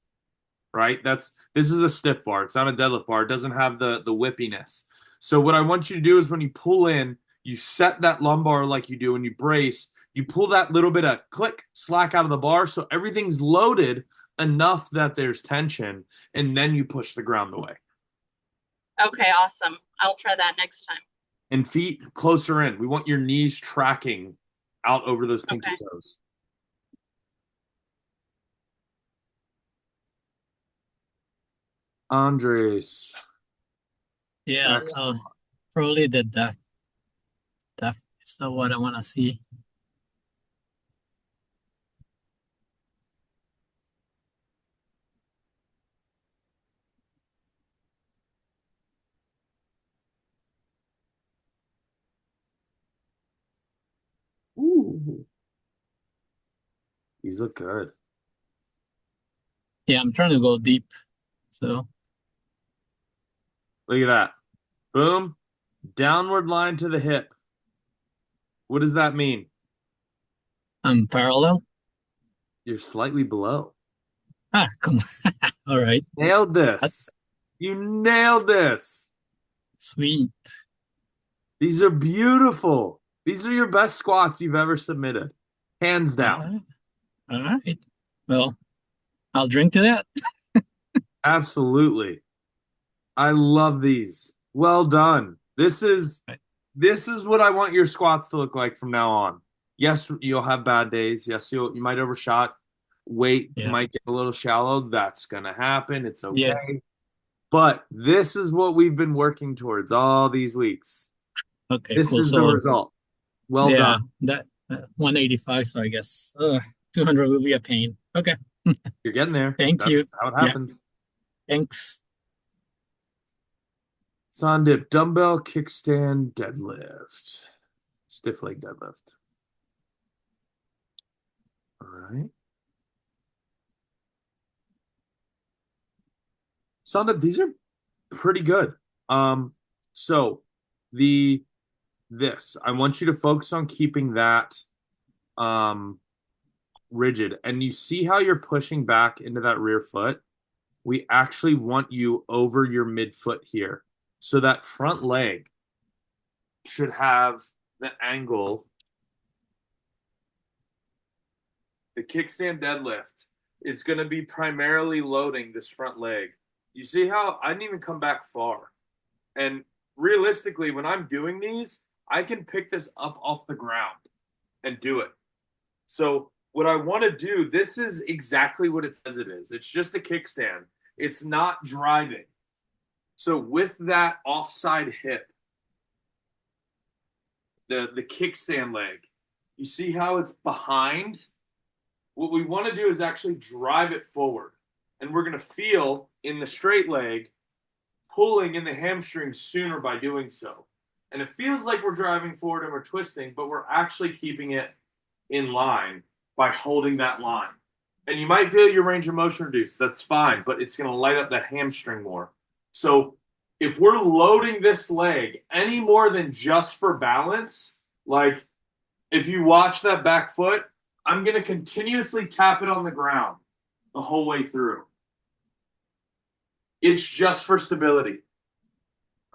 right? This is a stiff bar. It's not a deadlift bar. It doesn't have the whippiness. So what I want you to do is when you pull in, you set that lumbar like you do when you brace, you pull that little bit of click, slack out of the bar so everything's loaded enough that there's tension, and then you push the ground away. Okay, awesome. I'll try that next time. And feet closer in. We want your knees tracking out over those pinky toes. Andres. Yeah, probably the depth. Depth is what I want to see. Ooh. These look good. Yeah, I'm trying to go deep. So look at that. Boom. Downward line to the hip. What does that mean? I'm parallel. You're slightly below. Ah, come on. All right. Nailed this. You nailed this. Sweet. These are beautiful. These are your best squats you've ever submitted. Hands down. All right. Well, I'll drink to that. Absolutely. I love these. Well done. This is what I want your squats to look like from now on. Yes, you'll have bad days. Yes, you might overshot. Weight might get a little shallow. That's gonna happen. It's okay. Yeah. But this is what we've been working towards all these weeks. Okay, this cool. is the result. Well done. That 185. So I guess 200 will be a pain. Okay. You're getting there. Thank you. That's how it happens. Thanks. Sandip, dumbbell, kickstand, deadlift. Stiff leg deadlift. All right. Sandip, these are pretty good. So I want you to focus on keeping that rigid. And you see how you're pushing back into that rear foot? We actually want you over your midfoot here. So that front leg should have the angle. The kickstand deadlift is going to be primarily loading this front leg. You see how I didn't even come back far. And realistically, when I'm doing these, I can pick this up off the ground and do it. So what I want to do, this is exactly what it says it is. It's just a kickstand. It's not driving. So with that offside hip, the kickstand leg, you see how it's behind? What we want to do is actually drive it forward. And we're going to feel in the straight leg pulling in the hamstring sooner by doing so. And it feels like we're driving forward and we're twisting, but we're actually keeping it in line by holding that line. And you might feel your range of motion reduced. That's fine, but it's going to light up that hamstring more. So if we're loading this leg any more than just for balance, like if you watch that back foot, I'm going to continuously tap it on the ground the whole way through. It's just for stability.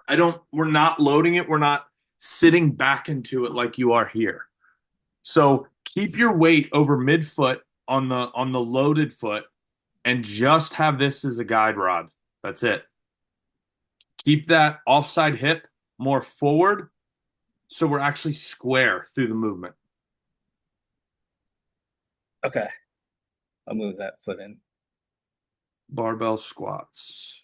We're not loading it. We're not sitting back into it like you are here. So keep your weight over midfoot on the loaded foot and just have this as a guide rod. That's it. Keep that offside hip more forward so we're actually square through the movement. Okay. I'll move that foot in. Barbell squats.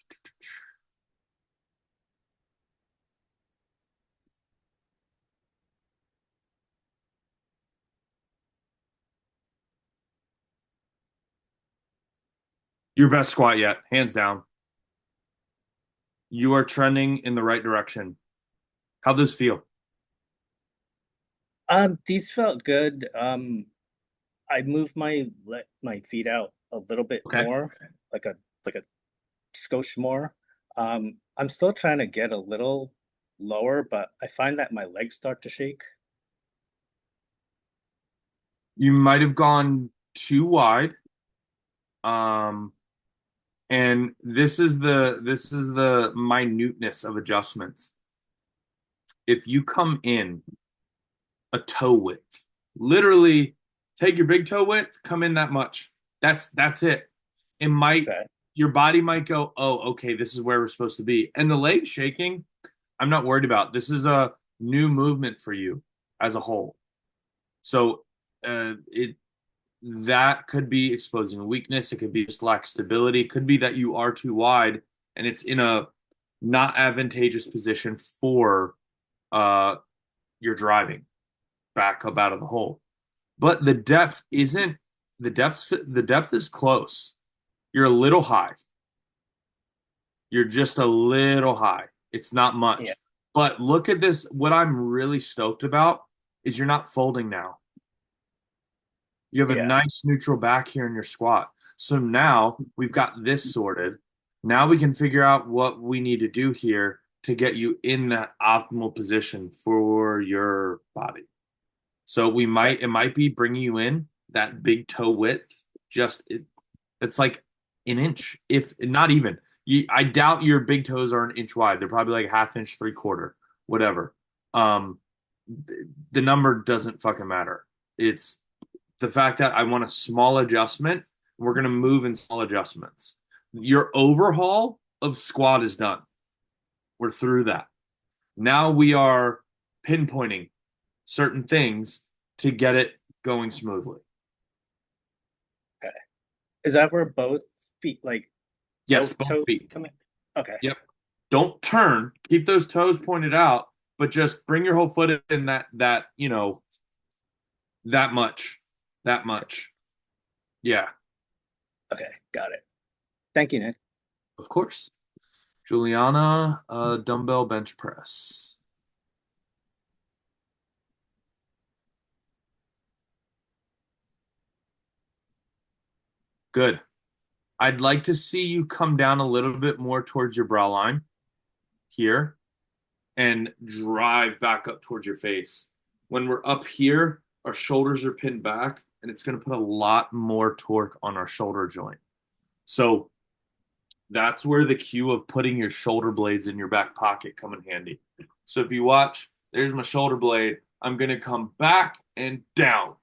Your best squat yet, hands down. You are trending in the right direction. How'd this feel? These felt good. I moved my feet out a little bit more, like a skosh more. I'm still trying to get a little lower, but I find that my legs start to shake. You might have gone too wide. And this is the minuteness of adjustments. If you come in a toe width, literally take your big toe width, come in that much. That's it. It might your body might go, oh, okay, this is where we're supposed to be. And the leg shaking, I'm not worried about. This is a new movement for you as a whole. So that could be exposing a weakness. It could be just lack stability. It could be that you are too wide and it's in a not advantageous position for your driving back up out of the hole. But the depth isn't the depth is close. You're a little high. You're just a little high. It's not much. Yeah. But look at this. What I'm really stoked about is you're not folding now. You have a nice neutral back here in your squat. So now we've got this sorted. Now we can figure out what we need to do here to get you in that optimal position for your body. So it might be bringing you in that big toe width. It's like an inch, if not even. I doubt your big toes are an inch wide. They're probably like 1/2 inch, 3/4, whatever. The number doesn't fucking matter. It's the fact that I want a small adjustment. We're going to move in small adjustments. Your overhaul of squat is done. We're through that. Now we are pinpointing certain things to get it going smoothly. Okay. Is that where both feet, yes, both feet come in? Okay. Yep. Don't turn. Keep those toes pointed out, but just bring your whole foot in that much. That much. Yeah. Okay, got it. Thank you, Nick. Of course. Julianna, dumbbell bench press. Good. I'd like to see you come down a little bit more towards your brow line here and drive back up towards your face. When we're up here, our shoulders are pinned back, and it's going to put a lot more torque on our shoulder joint. So that's where the cue of putting your shoulder blades in your back pocket come in handy. So if you watch, there's my shoulder blade. I'm going to come back and down.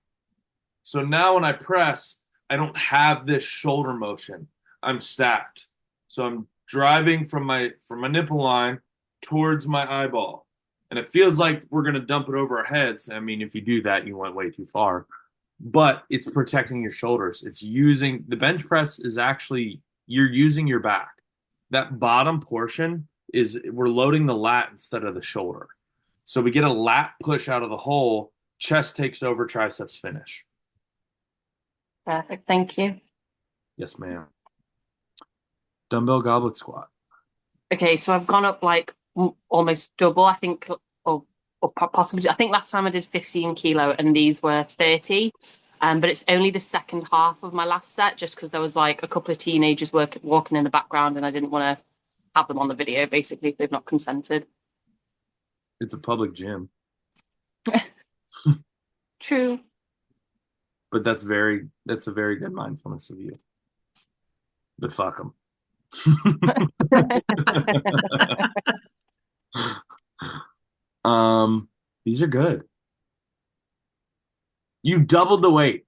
So now when I press, I don't have this shoulder motion. I'm stacked. So I'm driving from my nipple line towards my eyeball. And it feels like we're going to dump it over our heads. I mean, if you do that, you went way too far. But it's protecting your shoulders. It's using the bench press is actually you're using your back. That bottom portion is we're loading the lat instead of the shoulder. So we get a lat push out of the hole, chest takes over, triceps finish. Perfect. Thank you. Yes, ma'am. Dumbbell goblet squat. Okay, so I've gone up like almost double, I think, or possibly. I think last time I did 15 kilo and these were 30. But it's only the second half of my last set, just because there was like a couple of teenagers walking in the background, and I didn't want to have them on the video, basically, if they've not consented. It's a public gym. True. But that's a very good mindfulness of you. But fuck them. These are good. You doubled the weight.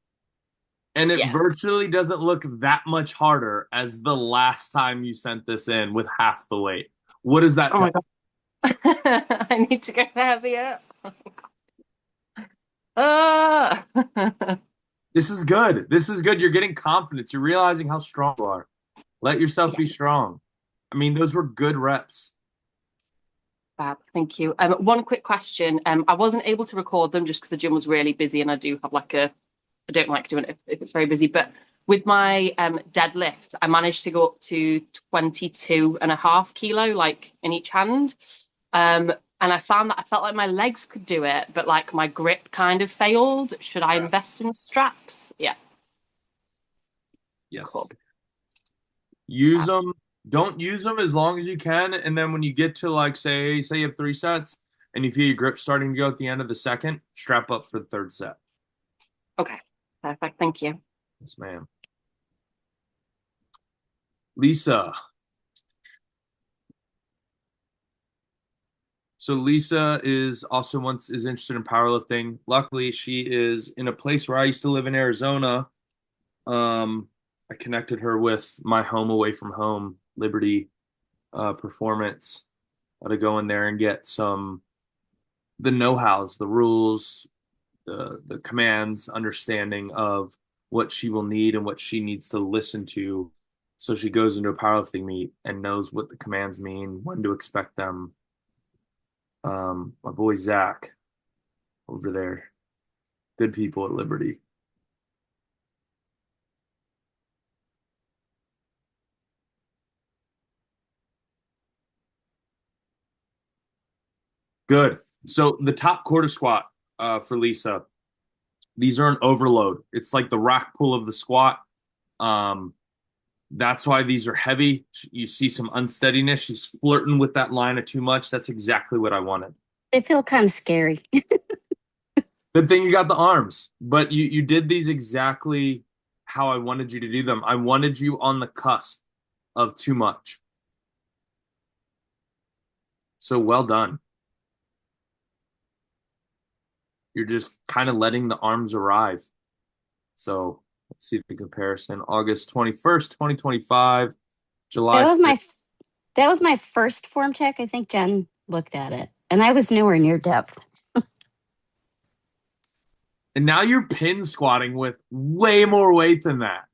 And it virtually doesn't look that much harder as the last time you sent this in with half the weight. What does that tell you? I need to go heavier. Oh This is good. This is good. You're getting confidence. You're realizing how strong you are. Let yourself be strong. I mean, those were good reps. Fab, thank you. One quick question. I wasn't able to record them just because the gym was really busy, and I do have I don't like doing it if it's very busy. But with my deadlift, I managed to go up to 22.5 kilo, like in each hand. And I found that I felt like my legs could do it, but like my grip kind of failed. Should I invest in straps? Yeah. Yes. Cool. Use them. Don't use them as long as you can. And then when you get to like, say you have 3 sets and you feel your grip starting to go at the end of the second, strap up for the 3rd set. Okay. Perfect. Thank you. Yes, ma'am. Lisa. So Lisa is also is interested in powerlifting. Luckily, she is in a place where I used to live in Arizona. I connected her with my home away from home, Liberty Performance, to go in there and get the know-hows, the rules, the commands, understanding of what she will need and what she needs to listen to. So she goes into a powerlifting meet and knows what the commands mean, when to expect them. My boy Zach over there, good people at Liberty. Good. So the top quarter squat for Lisa, these are an overload. It's like the rack pull of the squat. That's why these are heavy. You see some unsteadiness. She's flirting with that line of too much. That's exactly what I wanted. They feel kind of scary. Good thing you got the arms, but you did these exactly how I wanted you to do them. I wanted you on the cusp of too much. So well done. You're just kind of letting the arms arrive. So let's see the comparison. August 21st, 2025, July. That was my first form check. I think Jen looked at it, and I was nowhere near depth. And now you're pin squatting with way more weight than that.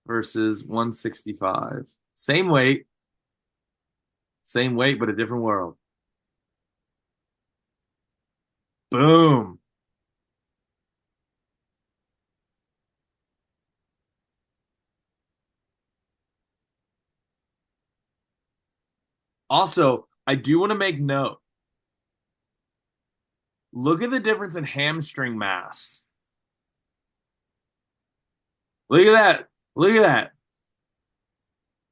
Versus 165. Same weight, but a different world. Boom. Also, I do want to make note. Look at the difference in hamstring mass. Look at that. Look at that.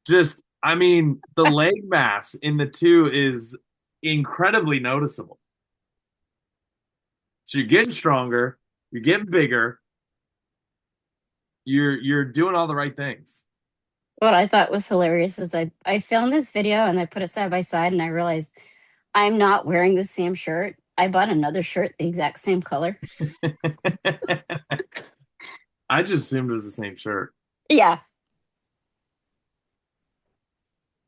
Just, I mean, the leg mass in the two is incredibly noticeable. So you're getting stronger, you're getting bigger, you're doing all the right things. What I thought was hilarious is I filmed this video and I put it side by side and I realized I'm not wearing the same shirt. I bought another shirt the exact same color. I just assumed it was the same shirt. Yeah.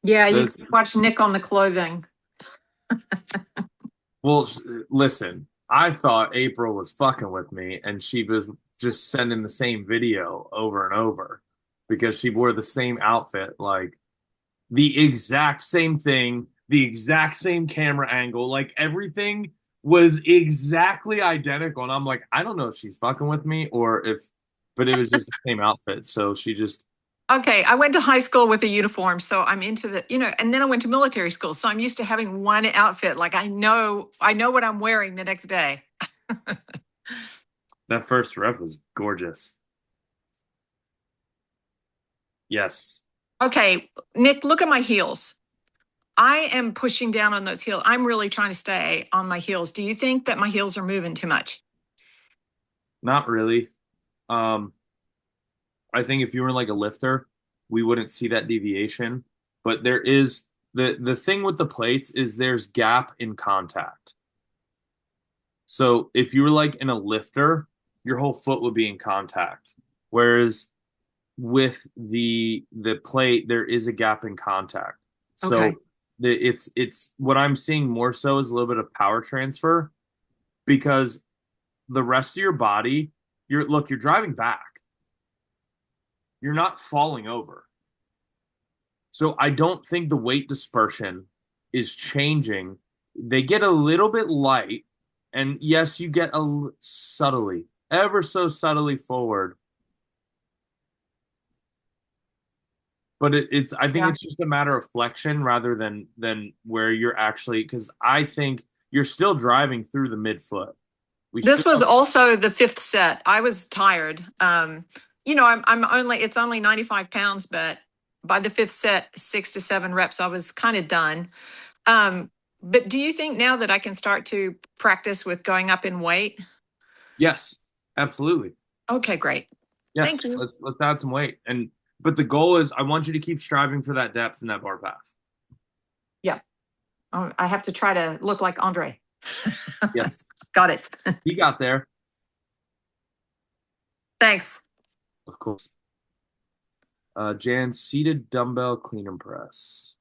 Yeah, you can watch Nick on the clothing. Well, listen, I thought April was fucking with me and she was just sending the same video over and over because she wore the same outfit, like the exact same thing, the exact same camera angle, like everything was exactly identical. And I'm like, I don't know if she's fucking with me but it was just the same outfit. So she just. Okay, I went to high school with a uniform, so I'm into and then I went to military school, so I'm used to having one outfit. Like I know what I'm wearing the next day. That first rep was gorgeous. Yes. Okay, Nick, look at my heels. I am pushing down on those heels. I'm really trying to stay on my heels. Do you think that my heels are moving too much? Not really. I think if you were like a lifter, we wouldn't see that deviation. But there is the thing with the plates is there's gap in contact. So if you were like in a lifter, your whole foot would be in contact. Whereas with the plate, there is a gap in contact. So Okay. it's what I'm seeing more so is a little bit of power transfer because the rest of your body, you're driving back. You're not falling over. So I don't think the weight dispersion is changing. They get a little bit light, and yes, you get subtly ever so subtly forward. But it's I think it's just a matter of flexion rather than where you're actually, because I think you're still driving through the midfoot. This was also the fifth set. I was tired. You know, it's only 95 pounds, but by the fifth set, 6 to 7 reps, I was kind of done. But do you think now that I can start to practice with going up in weight? Yes, absolutely. Okay, great. Yes, Thank you. let's add some weight. But the goal is I want you to keep striving for that depth in that bar path. Yeah. I have to try to look like Andre. Yes. Got it. He got there. Thanks. Of course. Jan, seated dumbbell clean and press.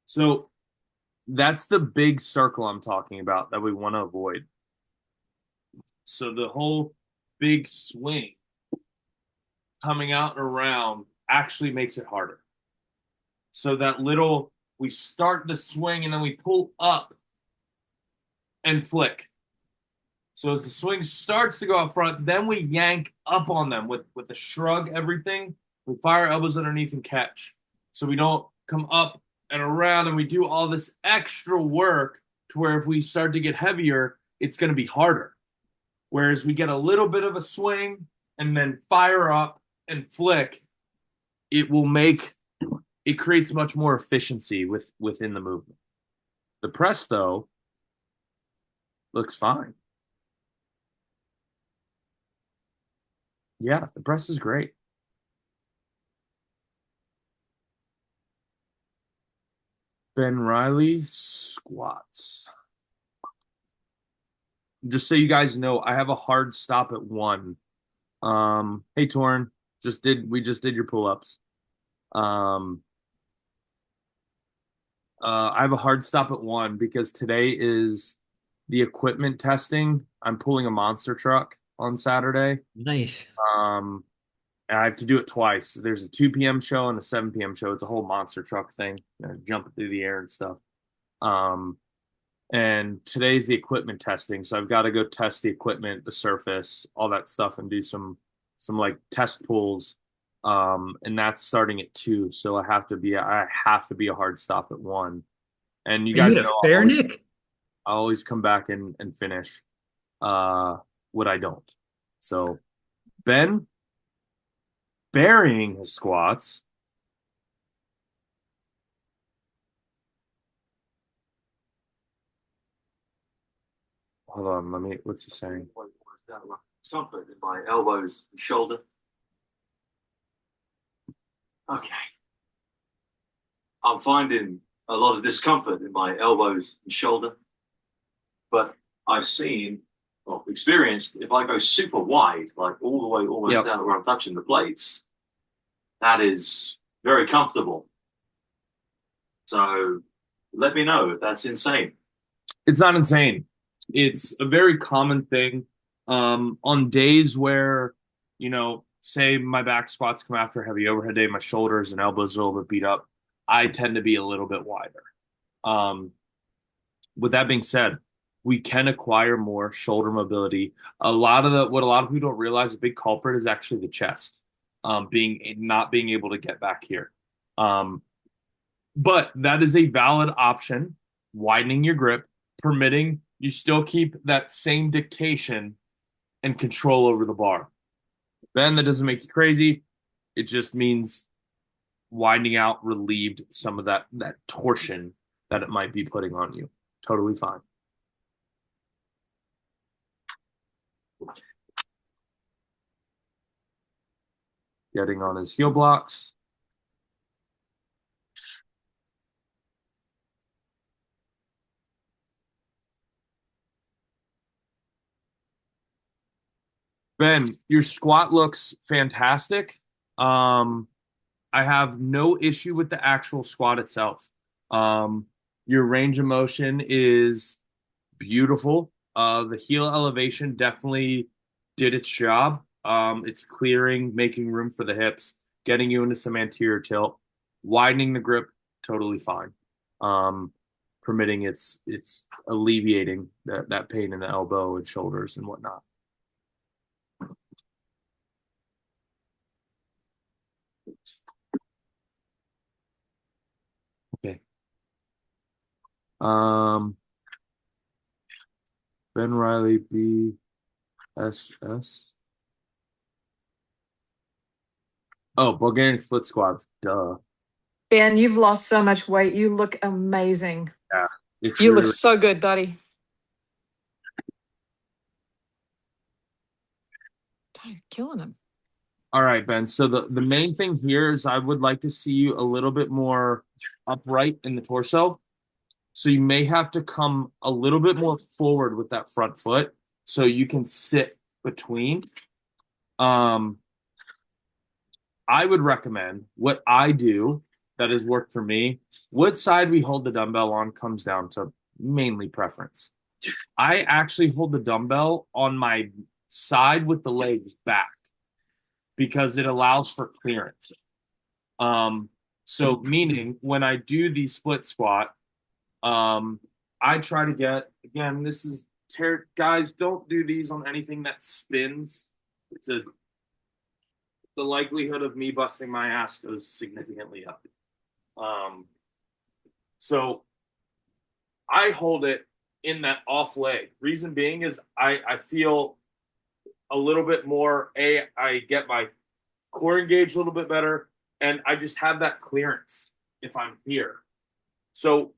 So that's the big circle I'm talking about that we want to avoid. So the whole big swing coming out and around actually makes it harder. So that little, we start the swing and then we pull up and flick. So as the swing starts to go out front, then we yank up on them with a shrug, everything. We fire elbows underneath and catch. So we don't come up and around and we do all this extra work to where if we start to get heavier, it's going to be harder. Whereas we get a little bit of a swing and then fire up and flick, it creates much more efficiency within the movement. The press, though, looks fine. Yeah, the press is great. Ben Riley squats. Just so you guys know, I have a hard stop at 1. Hey Torin, we just did your pull-ups. I have a hard stop at 1 because today is the equipment testing. I'm pulling a monster truck on Saturday. Nice. And I have to do it twice. There's a 2 p.m. show and a 7 p.m. show. It's a whole monster truck thing, jumping through the air and stuff. And today's the equipment testing, so I've got to go test the equipment, the surface, all that stuff, and do some like test pulls. And that's starting at 2, so I have to be a hard stop at 1. And you guys need a know spare, Nick? I always come back and finish what I don't. So Ben burying his squats. Hold on, what's he saying? Discomfort in my elbows and shoulder. Okay. I'm finding a lot of discomfort in my elbows and shoulder, but I've experienced if I go super wide, like all the way almost down to where I'm touching the plates, that is very comfortable. So let me know if that's insane. It's not insane. It's a very common thing. On days where, say my back squats come after a heavy overhead day, my shoulders and elbows are a little bit beat up, I tend to be a little bit wider. With that being said, we can acquire more shoulder mobility. What a lot of people don't realize, a big culprit is actually the chest, not being able to get back here. But that is a valid option, widening your grip, permitting you still keep that same dictation and control over the bar. Ben, that doesn't make you crazy. It just means widening out relieved some of that torsion that it might be putting on you. Totally fine. Getting on his heel blocks. Ben, your squat looks fantastic. I have no issue with the actual squat itself. Your range of motion is beautiful. The heel elevation definitely did its job. It's clearing, making room for the hips, getting you into some anterior tilt, widening the grip, totally fine. Permitting it's alleviating that pain in the elbow and shoulders and whatnot. Okay. Ben Riley BSS. Oh, Bulgarian split squats. Duh. Ben, you've lost so much weight. You look amazing. Yeah. You look so good, buddy. God, killing him. All right, Ben. So the main thing here is I would like to see you a little bit more upright in the torso. So you may have to come a little bit more forward with that front foot so you can sit between. I would recommend what I do that has worked for me. What side we hold the dumbbell on comes down to mainly preference. I actually hold the dumbbell on my side with the legs back because it allows for clearance. So meaning when I do the split squat, I try to get, again, this is, guys, don't do these on anything that spins. The likelihood of me busting my ass goes significantly up. So I hold it in that off leg. Reason being is I feel a little bit more, I get my core engaged a little bit better, and I just have that clearance if I'm here. So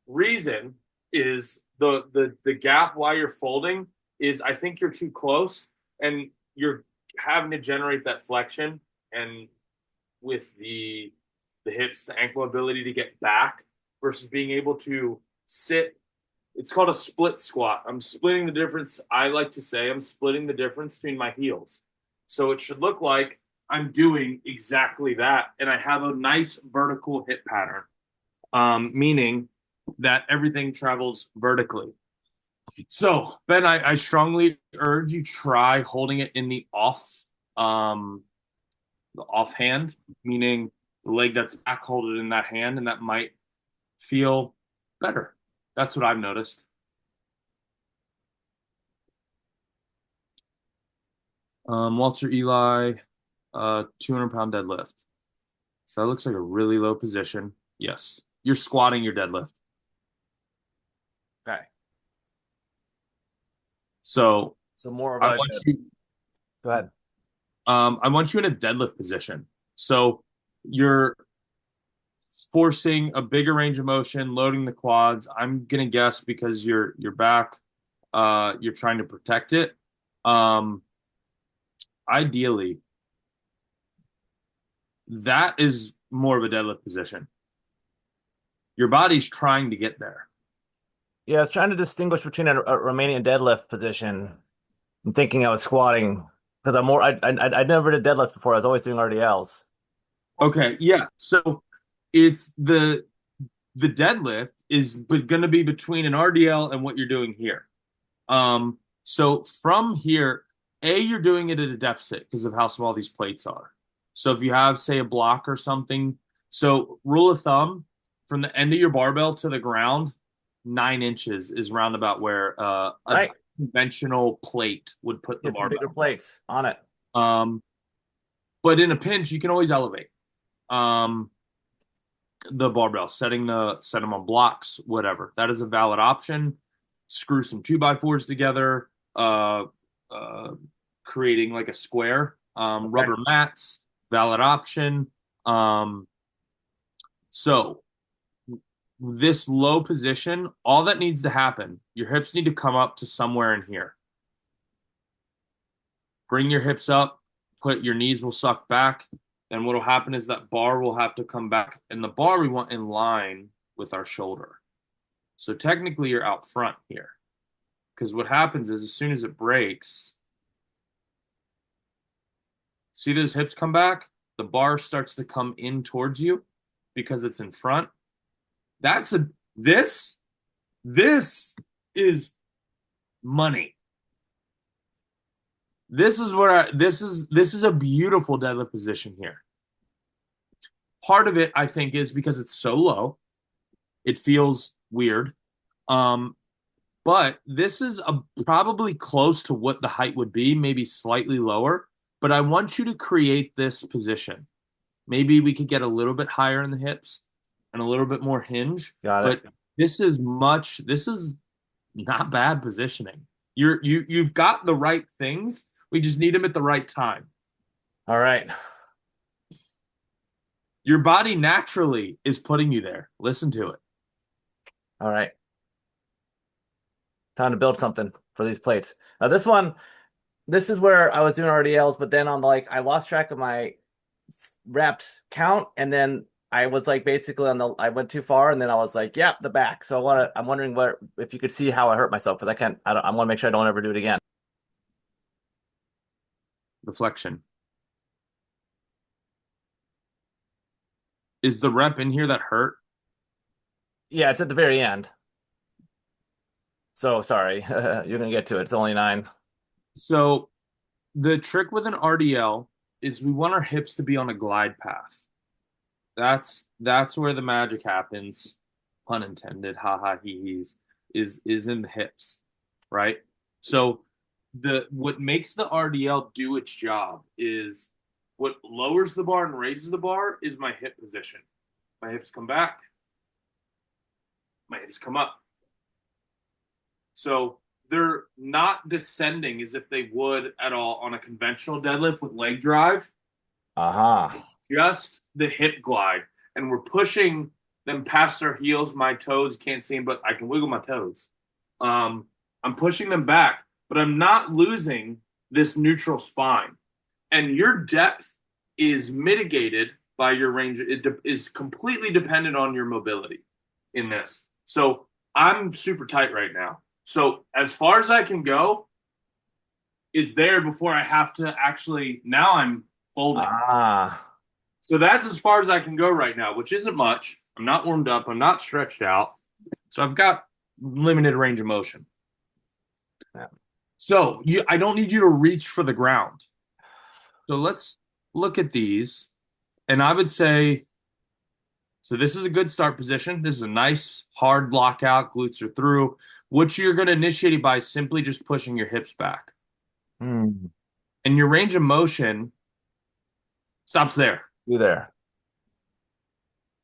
reason is the gap while you're folding is I think you're too close and you're having to generate that flexion, and with the hips, the ankle ability to get back versus being able to sit. It's called a split squat. I'm splitting the difference. I like to say I'm splitting the difference between my heels. So it should look like I'm doing exactly that. And I have a nice vertical hip pattern, meaning that everything travels vertically. So Ben, I strongly urge you try holding it in the offhand, meaning the leg that's back, hold it in that hand, and that might feel better. That's what I've noticed. Walter Eli, 200-pound deadlift. So that looks like a really low position. Yes. You're squatting your deadlift. Okay. So more of I a want you, go ahead. I want you in a deadlift position. So you're forcing a bigger range of motion, loading the quads. I'm gonna guess because you're back, you're trying to protect it. Ideally, that is more of a deadlift position. Your body's trying to get there. Yeah, I was trying to distinguish between a Romanian deadlift position. I'm thinking I was squatting because I never did deadlifts before. I was always doing RDLs. Okay, yeah. So it's the deadlift is going to be between an RDL and what you're doing here. So from here, you're doing it at a deficit because of how small these plates are. So if you have, say, a block or something, so rule of thumb, from the end of your barbell to the ground, 9 inches is roundabout where a conventional plate would put the barbell. Bigger plates on it. But in a pinch, you can always elevate the barbell, set them on blocks, whatever. That is a valid option. Screw some 2x4s together, creating like a square. Rubber mats, valid option. So this low position, all that needs to happen, your hips need to come up to somewhere in here. Bring your hips up, your knees will suck back, and what will happen is that bar will have to come back, and the bar we want in line with our shoulder. So technically you're out front here, because what happens is as soon as it breaks, see those hips come back? The bar starts to come in towards you because it's in front. This is money. This is where this is a beautiful deadlift position here. Part of it, I think, is because it's so low. It feels weird. But this is probably close to what the height would be, maybe slightly lower. But I want you to create this position. Maybe we could get a little bit higher in the hips and a little bit more hinge. Got it. But this is not bad positioning. You've got the right things. We just need them at the right time. All right. Your body naturally is putting you there. Listen to it. All right. Time to build something for these plates. Now this is where I was doing RDLs, but then I lost track of my reps count, and then I was basically I went too far, and then I was yeah, the back. So I'm wondering if you could see how I hurt myself, because I want to make sure I don't ever do it again. Reflection. Is the rep in here that hurt? Yeah, it's at the very end. So sorry, you're gonna get to it. It's only 9. So the trick with an RDL is we want our hips to be on a glide path. That's where the magic happens, pun intended, ha ha he he's, is in the hips, right? So what makes the RDL do its job is what lowers the bar and raises the bar is my hip position. My hips come back, my hips come up. So they're not descending as if they would at all on a conventional deadlift with leg drive. It's just the hip glide. And we're pushing them past our heels. My toes, can't see them, but I can wiggle my toes. I'm pushing them back, but I'm not losing this neutral spine. And your depth is mitigated by your range. It is completely dependent on your mobility in this. So I'm super tight right now. So as far as I can go is there before I have to actually, now I'm folding. So that's as far as I can go right now, which isn't much. I'm not warmed up. I'm not stretched out. So I've got limited range of motion. Yeah. So I don't need you to reach for the ground. So let's look at these. And I would say, so this is a good start position. This is a nice hard lockout. Glutes are through. What you're going to initiate it by simply just pushing your hips back. And your range of motion stops there. You're there.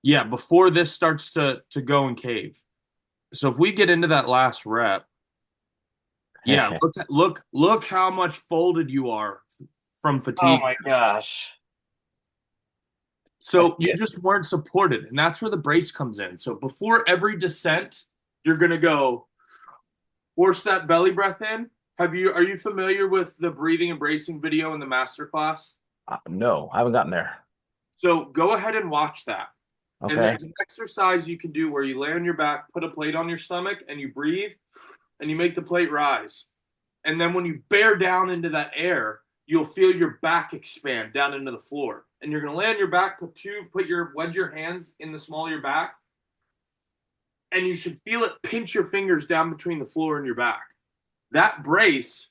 Yeah, before this starts to go and cave. So if we get into that last rep, yeah, look how much folded you are from fatigue. Oh my gosh. So you just weren't supported, and that's where the brace comes in. So before every descent, you're going to go force that belly breath in. Are you familiar with the breathing and bracing video in the master class? No, I haven't gotten there. So go ahead and watch that. Okay. And there's an exercise you can do where you lay on your back, put a plate on your stomach, and you breathe, and you make the plate rise. And then when you bear down into that air, you'll feel your back expand down into the floor. And you're going to lay on your back, wedge your hands in the small of your back, and you should feel it pinch your fingers down between the floor and your back. That brace,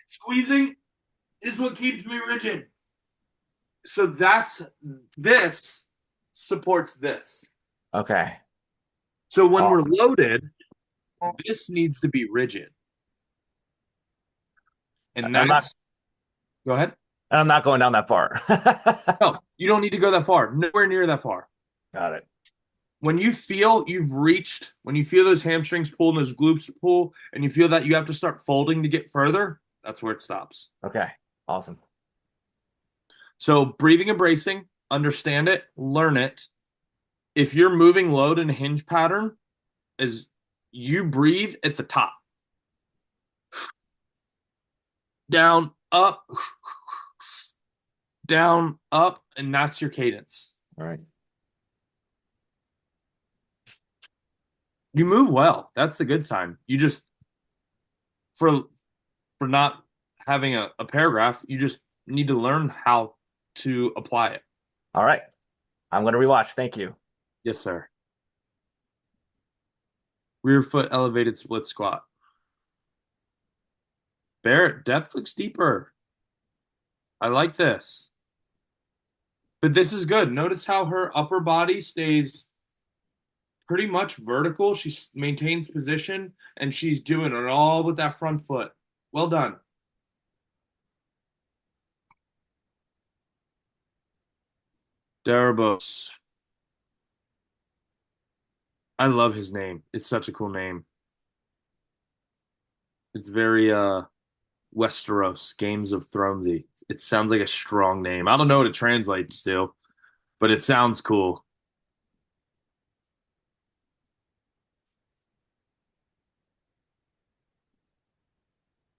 squeezing, is what keeps me rigid. So this supports this. Okay. So when we're loaded, this needs to be rigid. And go ahead. I'm not going down that far. No, you don't need to go that far. Nowhere near that far. Got it. When you feel you've reached, when you feel those hamstrings pull and those glutes pull, and you feel that you have to start folding to get further, that's where it stops. Okay. Awesome. So breathing and bracing, understand it, learn it. If you're moving load in a hinge pattern, is you breathe at the top. Down, up, down, up, and that's your cadence. All right. You move well. That's the good sign. You just, for not having a paragraph, you just need to learn how to apply it. All right. I'm going to rewatch. Thank you. Yes, sir. Rear foot elevated split squat. Barrett, depth looks deeper. I like this. But this is good. Notice how her upper body stays pretty much vertical. She maintains position, and she's doing it all with that front foot. Well done. Darabos. I love his name. It's such a cool name. It's very Westeros, Games of Thronesy. It sounds like a strong name. I don't know what it translates to, but it sounds cool.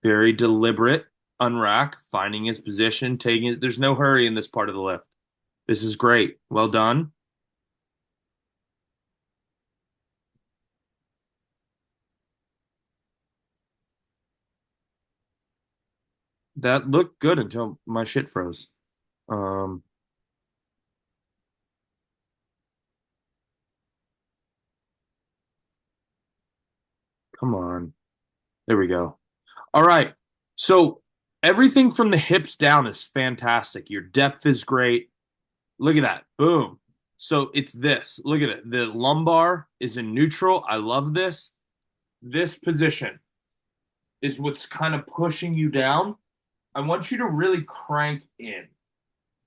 Very deliberate, unrack, finding his position, taking it. There's no hurry in this part of the lift. This is great. Well done. That looked good until my shit froze. Come on. There we go. All right. So everything from the hips down is fantastic. Your depth is great. Look at that. Boom. So it's this. Look at it. The lumbar is in neutral. I love this. This position is what's kind of pushing you down. I want you to really crank in.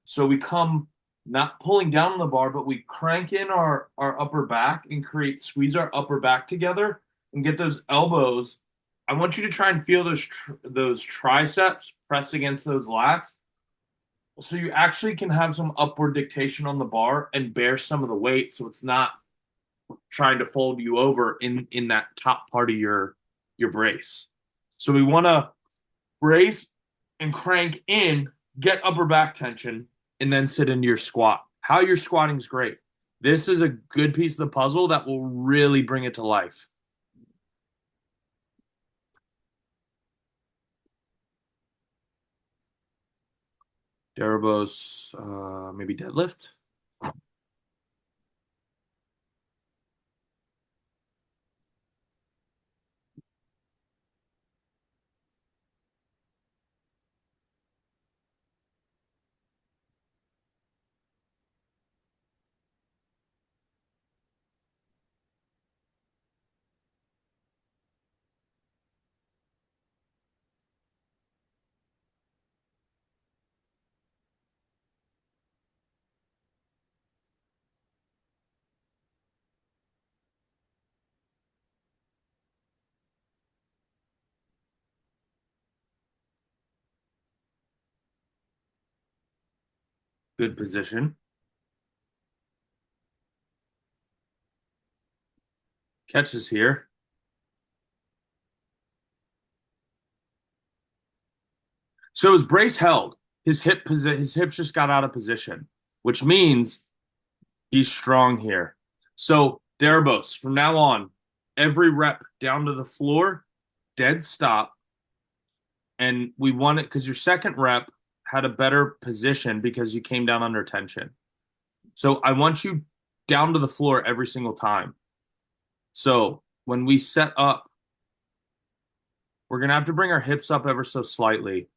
So we come not pulling down on the bar, but we crank in our upper back and squeeze our upper back together and get those elbows. I want you to try and feel those triceps press against those lats, so you actually can have some upward dictation on the bar and bear some of the weight, so it's not trying to fold you over in that top part of your brace. So we want to brace and crank in, get upper back tension, and then sit into your squat. How you're squatting is great. This is a good piece of the puzzle that will really bring it to life. Darabos, maybe deadlift. Good position. Ketch is here. So his brace held. His hips just got out of position, which means he's strong here. So Darabos, from now on, every rep down to the floor, dead stop. And we want it because your second rep had a better position because you came down under tension. So I want you down to the floor every single time. So when we set up, we're going to have to bring our hips up ever so slightly.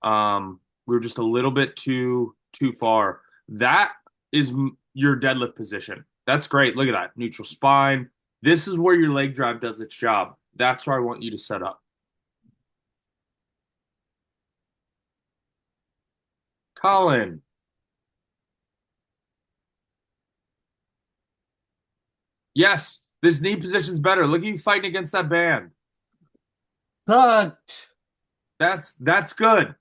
We were just a little bit too far. That is your deadlift position. That's great. Look at that. Neutral spine. This is where your leg drive does its job. That's where I want you to set up. Colin. Yes, this knee position's better. Look at you fighting against that band. But that's good.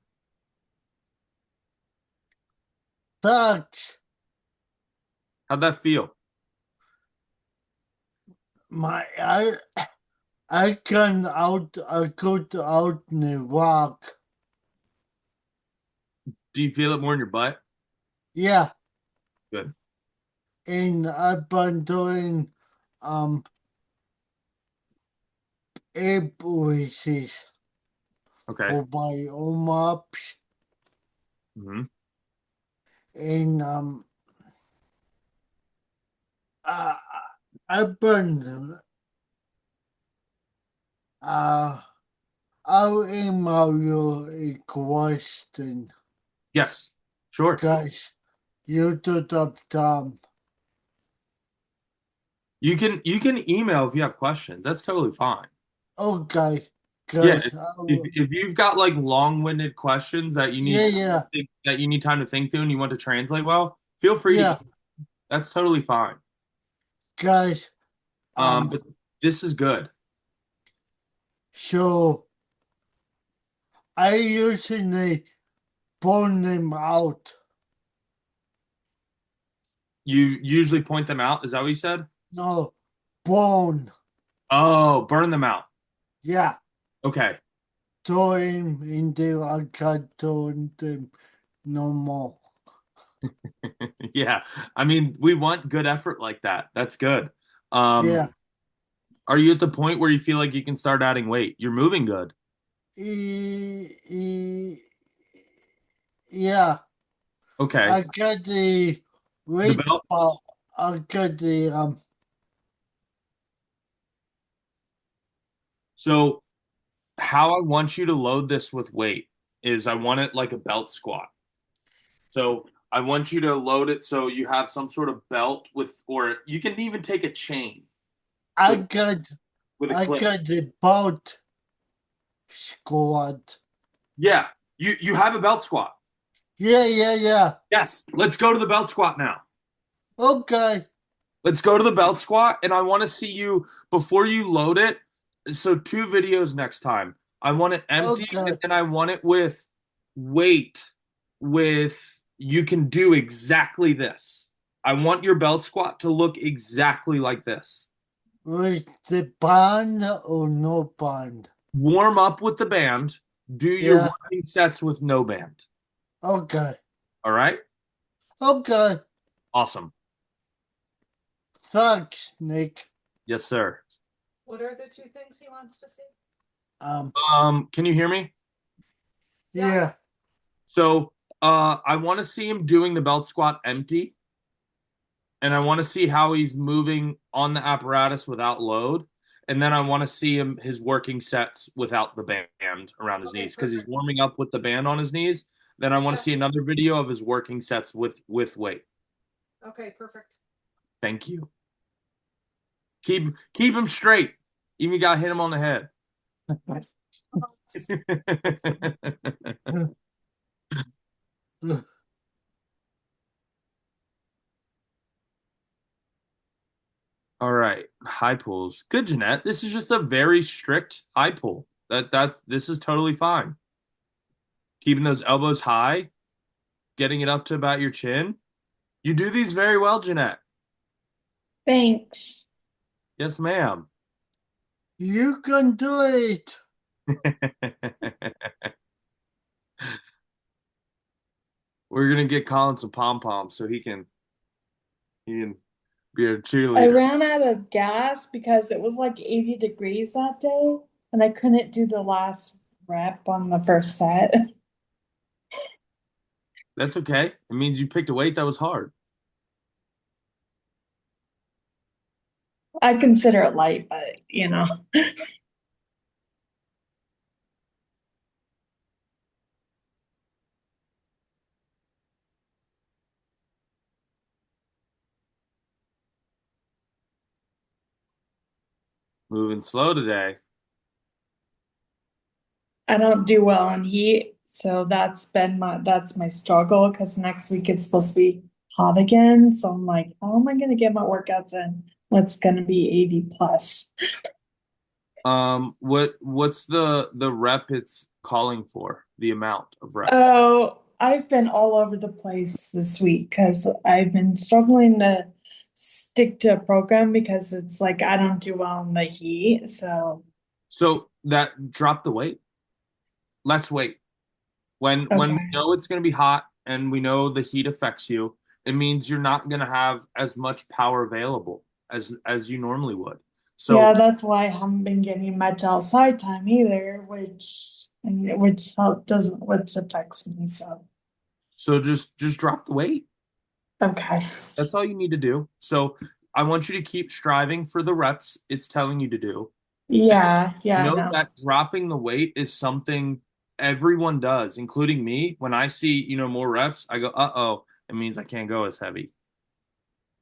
But How'd that feel? I can out in the walk. Do you feel it more in your butt? Yeah. Good. And I've been doing air braces. Okay. For my arm ups. Mm-hmm. And I've been I'll email you a question. Yes, sure. Guys, you don't have time. You can email if you have questions. That's totally fine. Okay. Yeah, Guys, if you've got like long-winded questions that you need Yeah. that you need time to think through and you want to translate well, feel free Yeah. to. That's totally fine. Guys, But this is good. so I usually burn them out. You usually point them out. Is that what you said? No, burn. Oh, burn them out. Yeah. Okay. Throw him into I can't turn them no more. Yeah. I mean, we want good effort like that. That's good. Yeah. Are you at the point where you feel like you can start adding weight? You're moving good. Yeah. Okay. I got the weight belt? ball. I got the So how I want you to load this with weight is I want it like a belt squat. So I want you to load it so you have some sort of belt with, or you can even take a chain. I got with a I clip. got the belt squad. Yeah, you have a belt squat. Yeah. Yes, let's go to the belt squat now. Okay. Let's go to the belt squat, and I want to see you before you load it. So 2 videos next time. I want it empty, Okay. and I want it with weight. With you can do exactly this. I want your belt squat to look exactly like this. With the band or no band? Warm up with the band. Do your Yeah. working sets with no band. Okay. All right? Okay. Awesome. Thanks, Nick. Yes, sir. What are the 2 things he wants to see? Can you hear me? Yeah. So, I want to see him doing the belt squat empty. And I want to see how he's moving on the apparatus without load. And then I want to see his working sets without the band around his knees because he's warming up with the band on his knees. Then I want to see another video of his working sets with weight. Okay, perfect. Thank you. Keep him straight. Even got to hit him on the head. All right, high pulls. Good, Jeanette. This is just a very strict high pull. This is totally fine. Keeping those elbows high, getting it up to about your chin. You do these very well, Jeanette. Thanks. Yes, ma'am. You can do it. We're gonna get Colin some pom poms so he can be a cheerleader. I ran out of gas because it was like 80 degrees that day, and I couldn't do the last rep on the first set. That's okay. It means you picked a weight that was hard. I consider it light, but you know. Moving slow today. I don't do well in heat, so that's my struggle because next week it's supposed to be hot again. So I'm like, how am I gonna get my workouts in? What's gonna be 80 plus? What's the rep it's calling for? The amount of reps? Oh, I've been all over the place this week because I've been struggling to stick to a program because it's like I don't do well in the heat. So that drop the weight. Less weight. When we know it's going to be hot and we know the heat affects you, it means you're not going to have as much power available as you normally would. So yeah, that's why I haven't been getting much outside time either, which affects me. So just drop the weight. Okay. That's all you need to do. So I want you to keep striving for the reps it's telling you to do. Yeah, yeah, Know no. that dropping the weight is something everyone does, including me. When I see, more reps, I go, uh-oh, it means I can't go as heavy.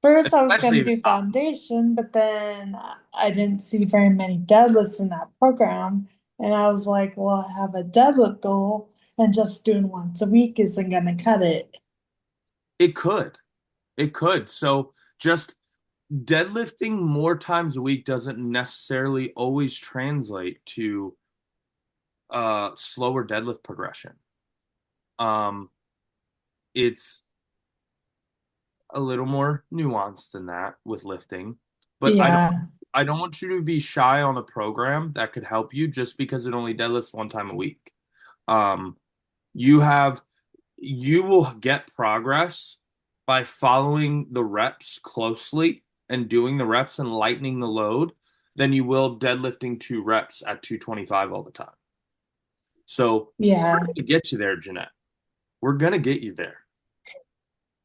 First, I was Especially gonna if it's do hot. foundation, but then I didn't see very many deadlifts in that program, and I was like, well, I have a deadlift goal, and just doing once a week isn't gonna cut it. It could. It could. So just deadlifting more times a week doesn't necessarily always translate to slower deadlift progression. Um, it's a little more nuanced than that with lifting, but Yeah, I don't want you to be shy on a program that could help you just because it only deadlifts one time a week. Um, you have you will get progress by following the reps closely and doing the reps and lightening the load than you will deadlifting 2 reps at 225 all the time. So we're yeah. gonna get you there, Jeanette. We're gonna get you there.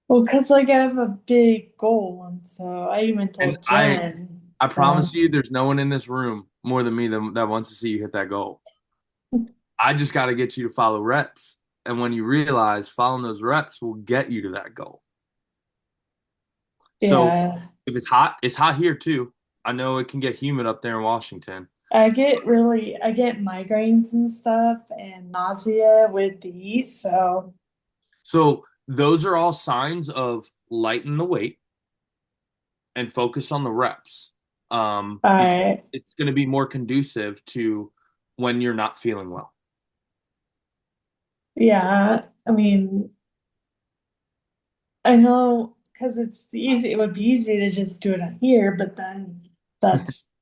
Well, because like I have a big goal, and so I even And told I Jen. I So promise you there's no one in this room more than me that wants to see you hit that goal. I just got to get you to follow reps. And when you realize following those reps will get you to that goal. So yeah, if it's hot here too. I know it can get humid up there in Washington. I get migraines and stuff and nausea with these. So So those are all signs of lighten the weight and focus on the reps. Because I it's going to be more conducive to when you're not feeling well. yeah, I mean, I know because it's easy. It would be easy to just do it on here, but then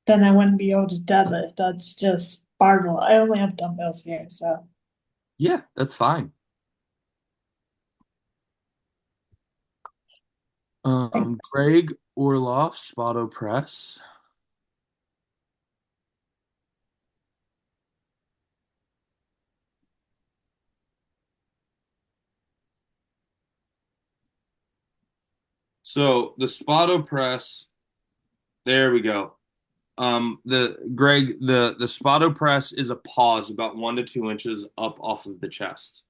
I wouldn't be able to deadlift. That's just barbell. I only have dumbbells here, so Yeah, that's fine. Greg Orloff, Spotto Press. So the Spotto Press, there we go. The Spotto Press is a pause about 1 to 2 inches up off of the chest.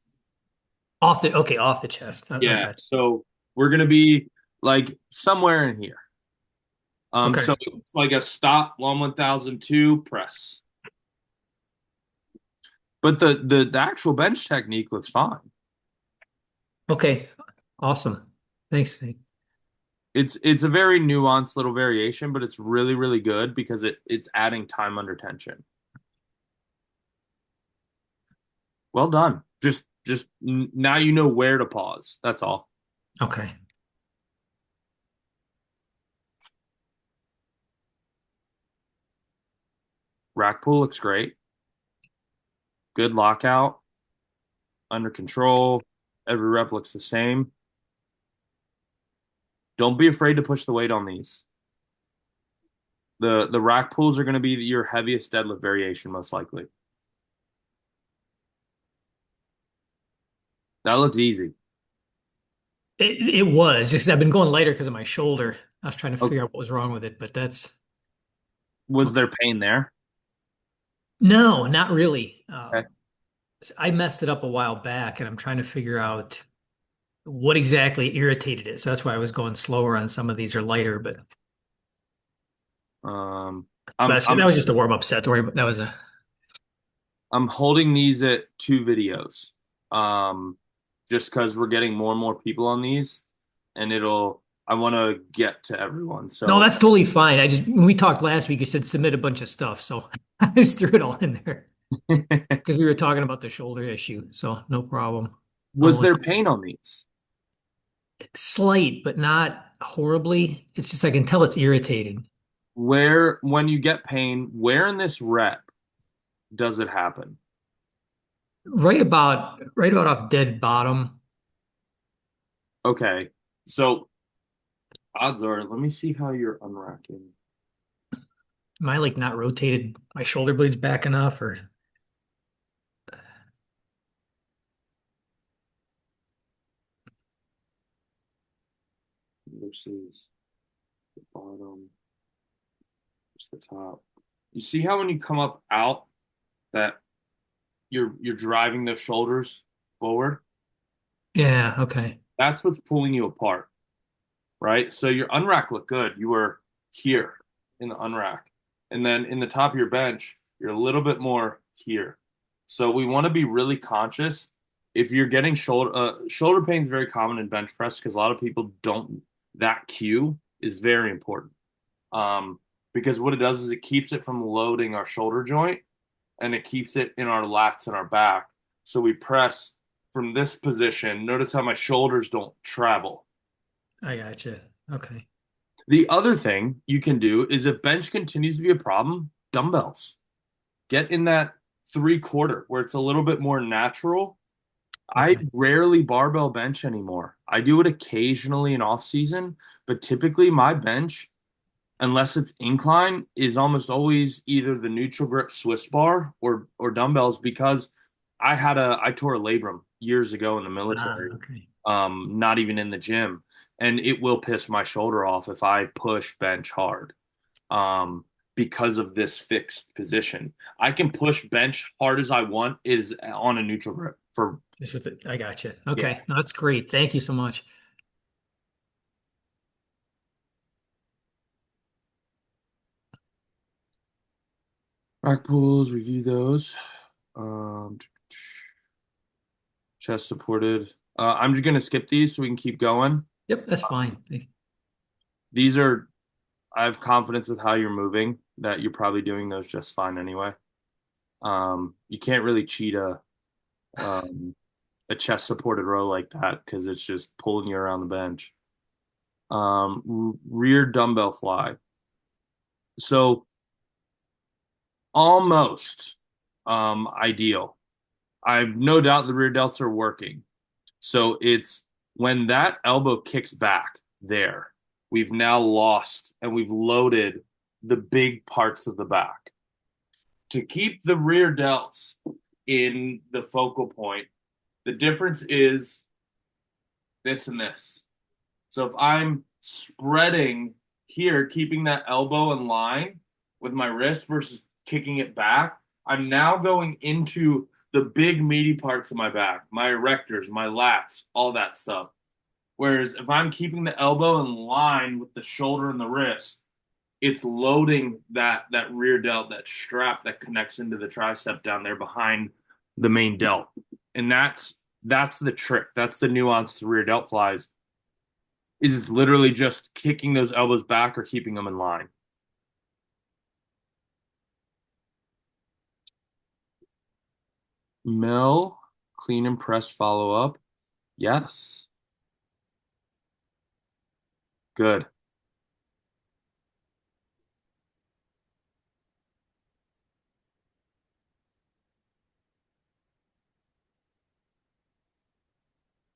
Off the chest. Yeah, Okay. so we're gonna be like somewhere in here. Okay. So it's like a stop 1/1002 press. But the actual bench technique looks fine. Okay. Awesome. Thanks, Nick. It's a very nuanced little variation, but it's really, really good because it's adding time under tension. Well done. Just now you know where to pause. That's all. Okay. Rack pull looks great. Good lockout. Under control. Every rep looks the same. Don't be afraid to push the weight on these. The rack pulls are going to be your heaviest deadlift variation, most likely. That looked easy. It was just I've been going lighter because of my shoulder. I was trying to figure out what was wrong with it, but Was there pain there? no, not really. Okay. I messed it up a while back, and I'm trying to figure out what exactly irritated it. So that's why I was going slower on some of these or lighter, but that was just a warm up set. Don't worry about that was a I'm holding these at 2 videos. Just because we're getting more and more people on these, and I want to get to everyone. So no, that's totally fine. When we talked last week, you said submit a bunch of stuff, so I just threw it all in there because we were talking about the shoulder issue. So no problem. Was there pain on these? Slight, but not horribly. It's just I can tell it's irritated. When you get pain, where in this rep does it happen? Right about off dead bottom. Okay, so odds are, let me see how you're unracking. Am I like not rotated my shoulder blades back enough or? Versus the bottom, just the top. You see how when you come up out that you're driving those shoulders forward? Yeah, okay. That's what's pulling you apart, right? So your unrack looked good. You were here in the unrack. And then in the top of your bench, you're a little bit more here. So we want to be really conscious. If you're getting shoulder pain is very common in bench press because a lot of people don't. That cue is very important. Because what it does is it keeps it from loading our shoulder joint and it keeps it in our lats and our back. So we press from this position. Notice how my shoulders don't travel. I gotcha. Okay. The other thing you can do is if bench continues to be a problem, dumbbells. Get in that 3/4 where it's a little bit more natural. I rarely barbell bench anymore. I do it occasionally in off season, but typically my bench, unless it's incline, is almost always either the neutral grip Swiss bar or dumbbells because I tore a labrum years ago in the military. Okay. Not even in the gym. And it will piss my shoulder off if I push bench hard. Because of this fixed position. I can push bench hard as I want. It is on a neutral grip for Just with it. I gotcha. Okay. Yeah. No, that's great. Thank you so much. rack pulls, review those. Chest supported. I'm just gonna skip these so we can keep going. Yep, that's fine. These are, I have confidence with how you're moving that you're probably doing those just fine anyway. You can't really cheat a chest supported row like that because it's just pulling you around the bench. Rear dumbbell fly. So almost ideal. I've no doubt the rear delts are working. So it's when that elbow kicks back there, we've now lost and we've loaded the big parts of the back. To keep the rear delts in the focal point, the difference is this and this. So if I'm spreading here, keeping that elbow in line with my wrist versus kicking it back, I'm now going into the big meaty parts of my back, my erectors, my lats, all that stuff. Whereas if I'm keeping the elbow in line with the shoulder and the wrist, it's loading that rear delt, that strap that connects into the tricep down there behind the main delt. And that's the trick. That's the nuance to rear delt flies. Is it's literally just kicking those elbows back or keeping them in line. Mel, clean and press follow up. Yes. Good.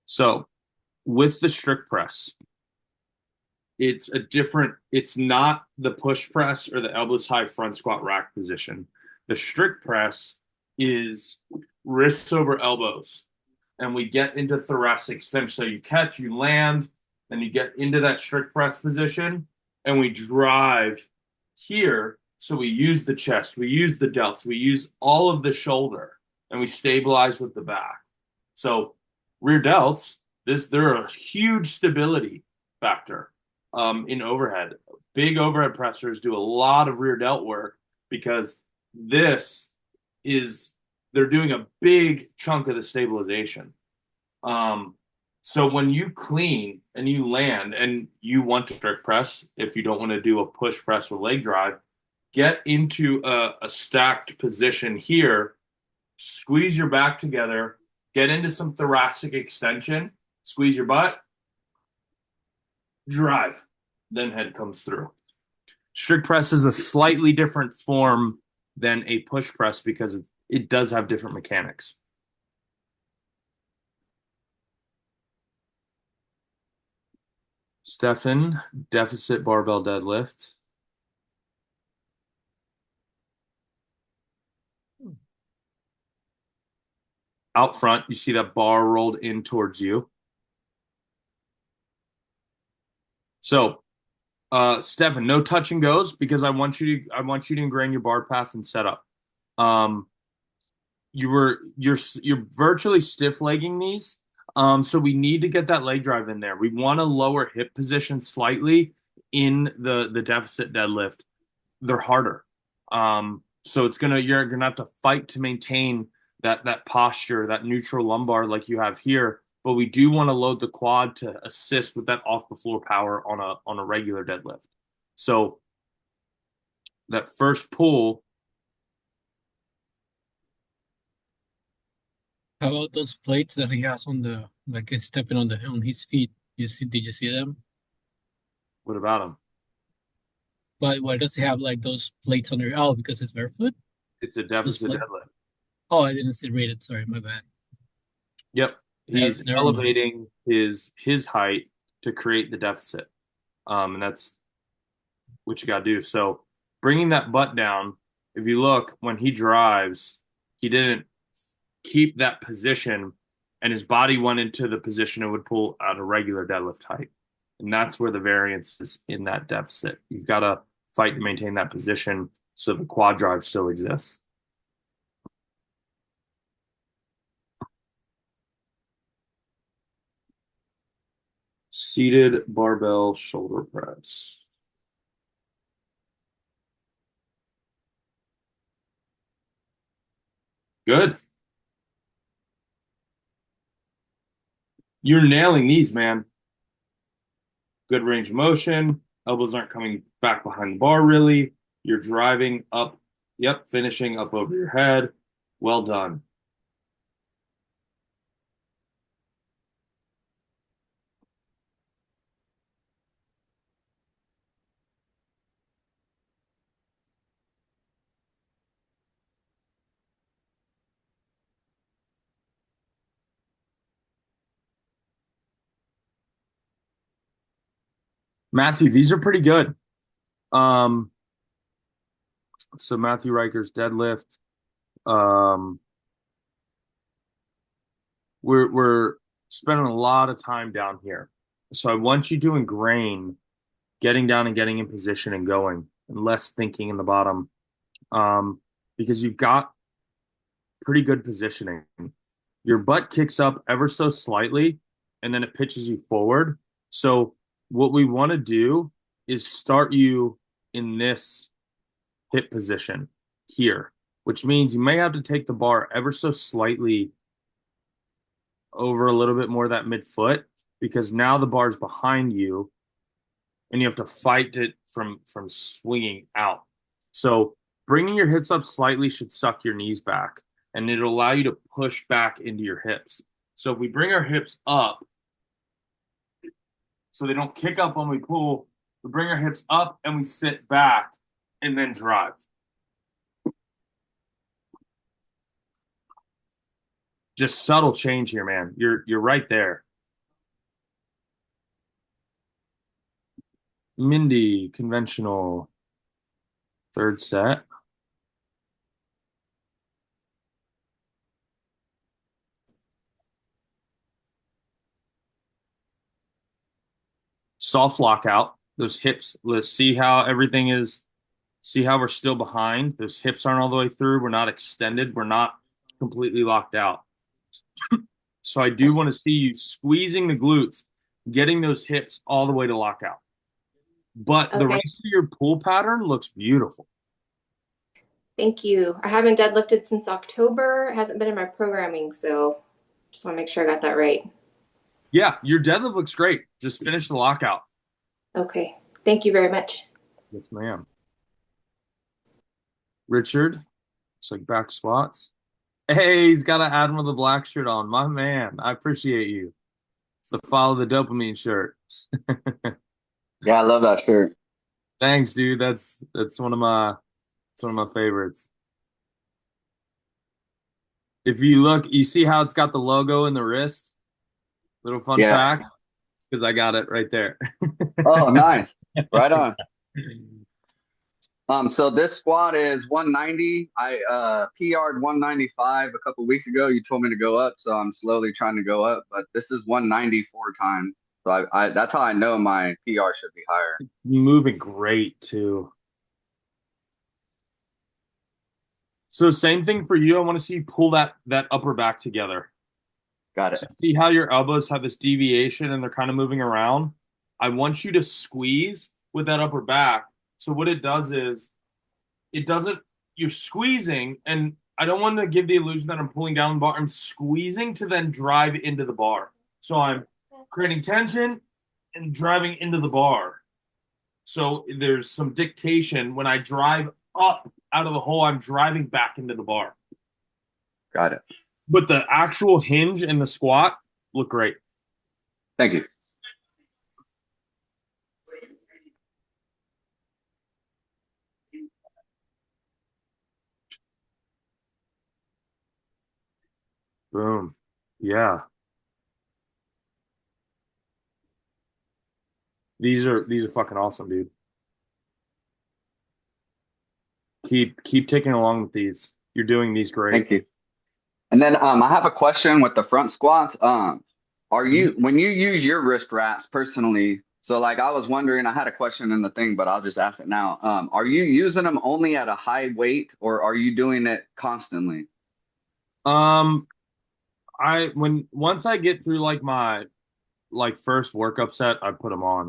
So with the strict press, it's not the push press or the elbows high front squat rack position. The strict press is wrists over elbows. And we get into thoracic extension. So you catch, you land, then you get into that strict press position, and we drive here. So we use the chest, we use the delts, we use all of the shoulder, and we stabilize with the back. So rear delts, they're a huge stability factor in overhead. Big overhead pressers do a lot of rear delt work because they're doing a big chunk of the stabilization. So when you clean and you land and you want to strict press, if you don't want to do a push press with leg drive, get into a stacked position here, squeeze your back together, get into some thoracic extension, squeeze your butt, drive, then head comes through. Strict press is a slightly different form than a push press because it does have different mechanics. Stefan, deficit barbell deadlift. Out front, you see that bar rolled in towards you. So Stefan, no touch and goes because I want you to ingrain your bar path and setup. You're virtually stiff legging these. So we need to get that leg drive in there. We want to lower hip position slightly in the deficit deadlift. They're harder. So you're gonna have to fight to maintain that posture, that neutral lumbar like you have here. But we do want to load the quad to assist with that off the floor power on a regular deadlift. So that first pull. How about those plates that he has like he's stepping on his feet? Did you see them? What about them? But why does he have like those plates under? Oh, because it's barefoot? It's a deficit deadlift. Oh, I didn't see rated. Sorry, my bad. Yep. He's Never elevating his height to create the deficit. And that's what you got to do. So bringing that butt down, if you look, when he drives, he didn't keep that position and his body went into the position it would pull at a regular deadlift height. And that's where the variance is in that deficit. You've got to fight to maintain that position so the quad drive still exists. Seated barbell shoulder press. Good. You're nailing these, man. Good range of motion. Elbows aren't coming back behind the bar, really. You're driving up. Yep, finishing up over your head. Well done. Matthew, these are pretty good. So Matthew Riker's deadlift. We're spending a lot of time down here. So I want you to ingrain getting down and getting in position and going, and less thinking in the bottom. Because you've got pretty good positioning. Your butt kicks up ever so slightly, and then it pitches you forward. So what we want to do is start you in this hip position here, which means you may have to take the bar ever so slightly over a little bit more of that midfoot, because now the bar's behind you and you have to fight it from swinging out. So bringing your hips up slightly should suck your knees back, and it'll allow you to push back into your hips. So if we bring our hips up so they don't kick up when we pull, we bring our hips up and we sit back and then drive. Just subtle change here, man. You're right there. Mindy, conventional third set. Soft lockout. Those hips, let's see how everything is. See how we're still behind. Those hips aren't all the way through. We're not extended. We're not completely locked out. So I do want to see you squeezing the glutes, getting those hips all the way to lockout. But the rest of your pull pattern looks beautiful. Thank you. I haven't deadlifted since October. It hasn't been in my programming, so just want to make sure I got that right. Yeah, your deadlift looks great. Just finish the lockout. Okay. Thank you very much. Yes, ma'am. Richard, it's like back squats. Hey, he's got an Admiral the Black shirt on. My man, I appreciate you. It's the Follow the Dopamine shirt. Yeah, I love that shirt. Thanks, dude. That's one of my favorites. If you look, you see how it's got the logo in the wrist? Little fun fact. It's because I got it right there. Oh, nice. Right on. So this squat is 190. I PR'd 195 a couple weeks ago. You told me to go up, so I'm slowly trying to go up, but this is 190 4 times. So that's how I know my PR should be higher. Moving great too. So same thing for you. I want to see you pull that upper back together. Got it. So see how your elbows have this deviation and they're kind of moving around? I want you to squeeze with that upper back. So what it does is you're squeezing, and I don't want to give the illusion that I'm pulling down the bar. I'm squeezing to then drive into the bar. So I'm creating tension and driving into the bar. So there's some dictation. When I drive up out of the hole, I'm driving back into the bar. Got it. But the actual hinge and the squat look great. Thank you. Boom. Yeah. These are fucking awesome, dude. Keep ticking along with these. You're doing these great. Thank you. And then I have a question with the front squats. Are you when you use your wrist wraps personally? So like I was wondering, I had a question in the thing, but I'll just ask it now. Are you using them only at a high weight, or are you doing it constantly? Once I get through like my first workup set, I put them on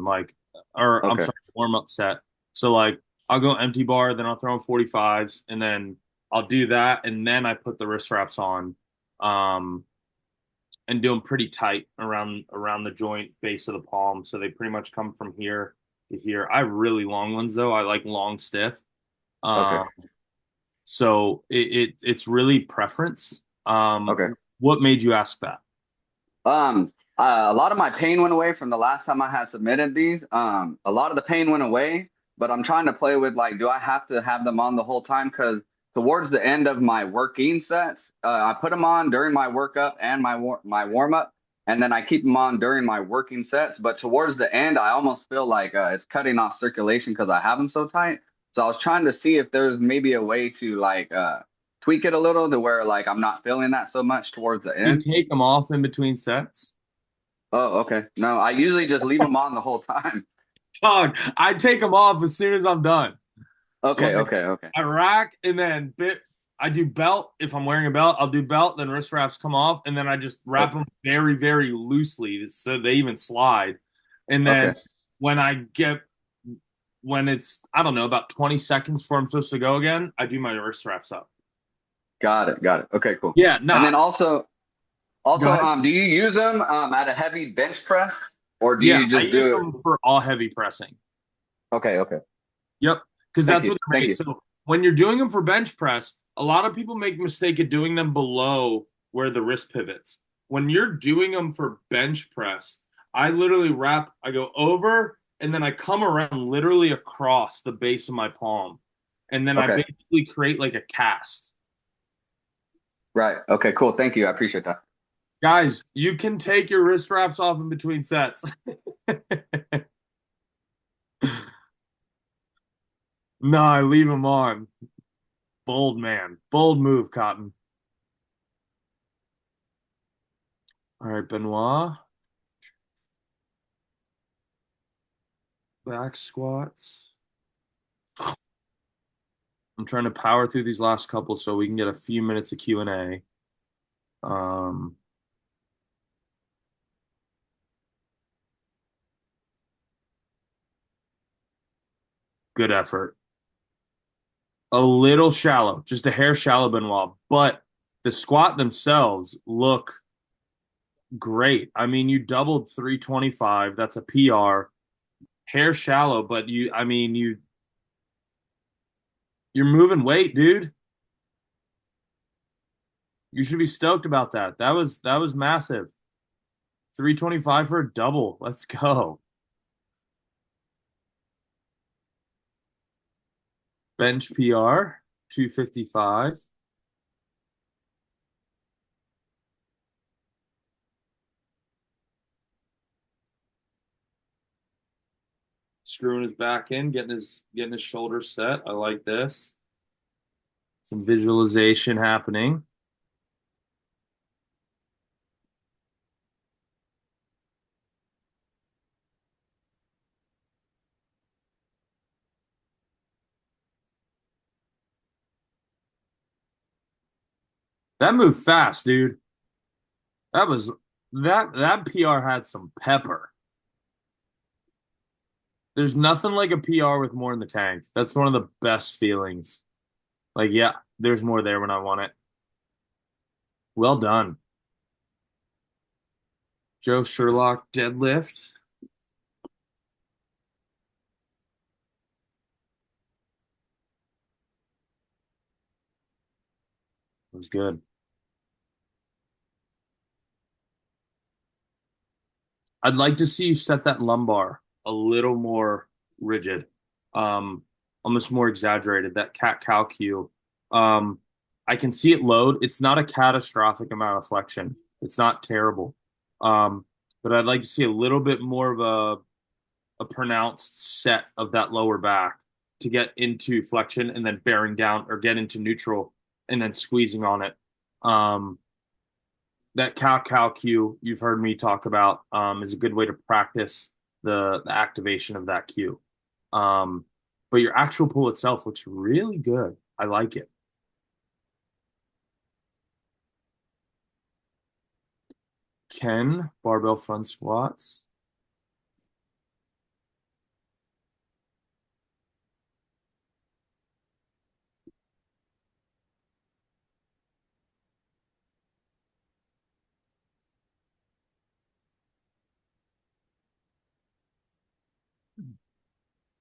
I'm sorry, warm up set. So like I'll go empty bar, then I'll throw in 45s, and then I'll do that, and then I put the wrist wraps on, and do them pretty tight around the joint base of the palm, so they pretty much come from here to here. I have really long ones though. I like long stiff. So it's really preference. What made you ask that? A lot of my pain went away from the last time I had submitted these. A lot of the pain went away, but I'm trying to play with like, do I have to have them on the whole time? Because towards the end of my working sets, I put them on during my workup and my warm up, and then I keep them on during my working sets. But towards the end, I almost feel like it's cutting off circulation because I have them so tight. So I was trying to see if there's maybe a way to like tweak it a little to where like I'm not feeling that so much towards the end. You take them off in between sets? Oh, okay. No, I usually just leave them on the whole time. Dog, I take them off as soon as I'm done. Okay. I rack, and then I do belt. If I'm wearing a belt, I'll do belt, then wrist wraps come off, and then I just wrap them very, very loosely so they even slide. And then when it's, I don't know, about 20 seconds before I'm supposed to go again, I do my wrist wraps up. Got it. Okay, cool. Yeah, and then also, do you use them at a heavy bench press, or do you just do them for all heavy pressing? Okay. Yep, because that's what they're made. So when you're doing them for bench press, a lot of people make the mistake of doing them below where the wrist pivots. When you're doing them for bench press, I literally I go over, and then I come around literally across the base of my palm, and then I basically create like a cast. Right. Okay, cool. Thank you. I appreciate that. Guys, you can take your wrist wraps off in between sets. No, I leave them on. Bold man. Bold move, Cotton. All right, Benoit. Back squats. I'm trying to power through these last couple so we can get a few minutes of Q&A. Good effort. A little shallow, just a hair shallow, Benoit, but the squat themselves look great. I mean, you doubled 325. That's a PR. Hair shallow, but you're moving weight, dude. You should be stoked about that. That was massive. 325 for a double. Let's go. Bench PR, 255. Screwing his back in, getting his shoulders set. I like this. Some visualization happening. That moved fast, dude. That PR had some pepper. There's nothing like a PR with more in the tank. That's one of the best feelings. Like, yeah, there's more there when I want it. Well done. Joe Sherlock deadlift. Was good. I'd like to see you set that lumbar a little more rigid, almost more exaggerated, that cat-cow cue. I can see it load. It's not a catastrophic amount of flexion. It's not terrible. But I'd like to see a little bit more of a pronounced set of that lower back to get into flexion and then bearing down, or get into neutral and then squeezing on it. That cow cue you've heard me talk about is a good way to practice the activation of that cue. But your actual pull itself looks really good. I like it. Ken, barbell front squats.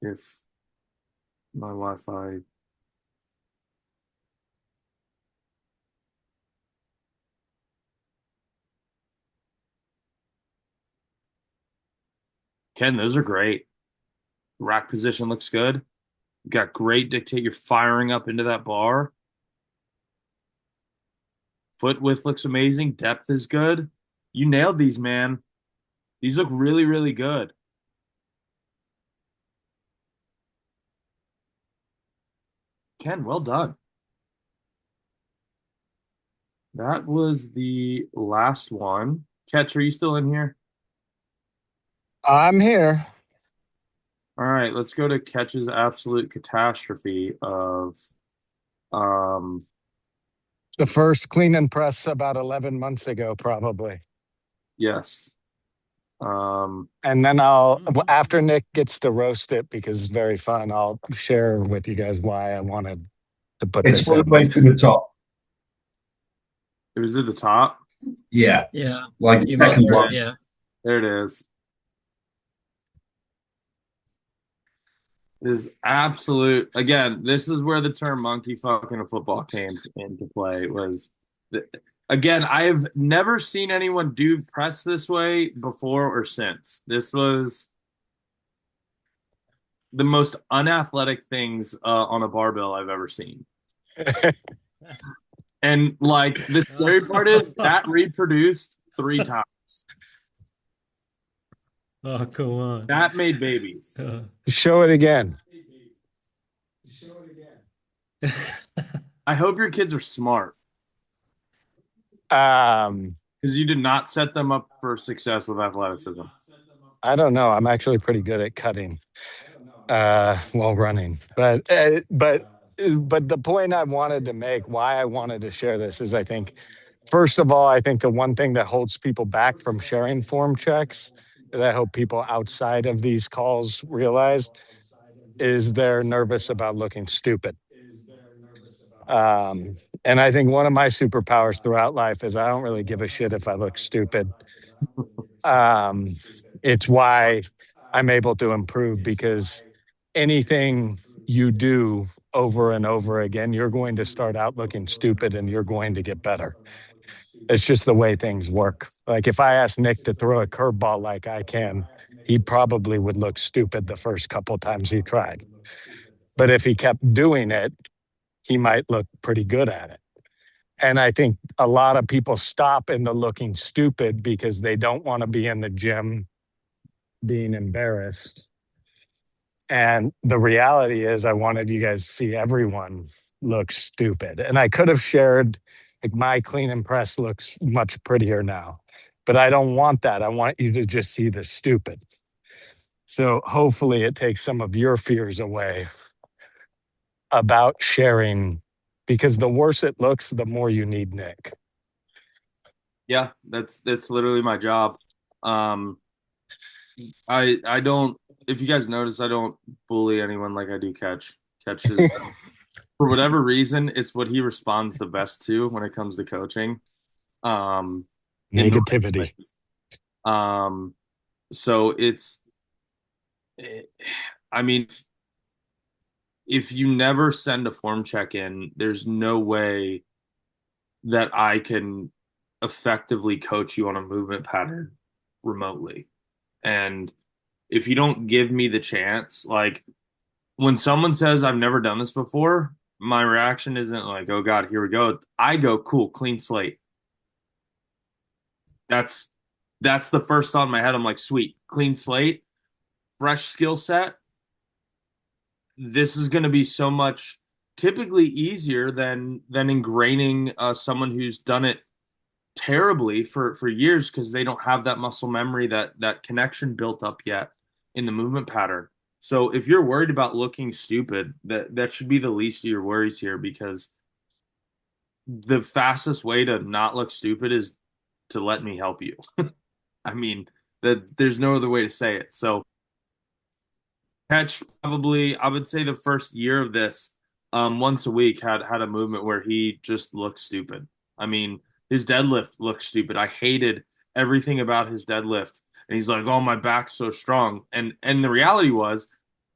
If my Wi-Fi Ken, those are great. Rack position looks good. You got great dictate. You're firing up into that bar. Foot width looks amazing. Depth is good. You nailed these, man. These look really, really good. Ken, well done. That was the last one. Ketch, are you still in here? I'm here. All right, let's go to Ketch's absolute catastrophe of The first clean and press about 11 months ago, probably. yes. And then after Nick gets to roast it, because it's very fun, I'll share with you guys why I wanted to put It's this all in. the way to the top. It was at the top? Yeah. Yeah. Like the You must, second one. yeah. There it is. Is absolute, again, this is where the term monkey fucking a football came into play. Again, I have never seen anyone do press this way before or since. This was the most unathletic things on a barbell I've ever seen. And like the scary part is that reproduced 3 times. Oh, come on. That made babies. Show it again. I hope your kids are smart. Because you did not set them up for success with athleticism. I don't know. I'm actually pretty good at cutting while running. But the point I wanted to make, why I wanted to share this, is I think, first of all, I think the one thing that holds people back from sharing form checks that I hope people outside of these calls realize is they're nervous about looking stupid. And I think one of my superpowers throughout life is I don't really give a shit if I look stupid. It's why I'm able to improve, because anything you do over and over again, you're going to start out looking stupid and you're going to get better. It's just the way things work. Like if I asked Nick to throw a curveball like I can, he probably would look stupid the first couple times he tried. But if he kept doing it, he might look pretty good at it. And I think a lot of people stop in the looking stupid because they don't want to be in the gym being embarrassed. And the reality is I wanted you guys to see everyone look stupid. And I could have shared, like, my clean and press looks much prettier now, but I don't want that. I want you to just see the stupid. So hopefully it takes some of your fears away about sharing because the worse it looks, the more you need Nick. Yeah, that's literally my job. I don't, if you guys notice, I don't bully anyone like I do Ketch. Ketch is for whatever reason, it's what he responds the best to when it comes to coaching. Negativity. So I mean, if you never send a form check-in, there's no way that I can effectively coach you on a movement pattern remotely. And if you don't give me the chance, like when someone says I've never done this before, my reaction isn't like, oh God, here we go. I go, cool, clean slate. That's the first thought in my head. I'm like, sweet, clean slate, fresh skill set. This is going to be so much typically easier than ingraining someone who's done it terribly for years because they don't have that muscle memory, that connection built up yet in the movement pattern. So if you're worried about looking stupid, that should be the least of your worries here, because the fastest way to not look stupid is to let me help you. I mean, there's no other way to say it. So Ketch probably, I would say the first year of this, once a week had a movement where he just looked stupid. I mean, his deadlift looked stupid. I hated everything about his deadlift. And he's like, oh, my back's so strong. And the reality was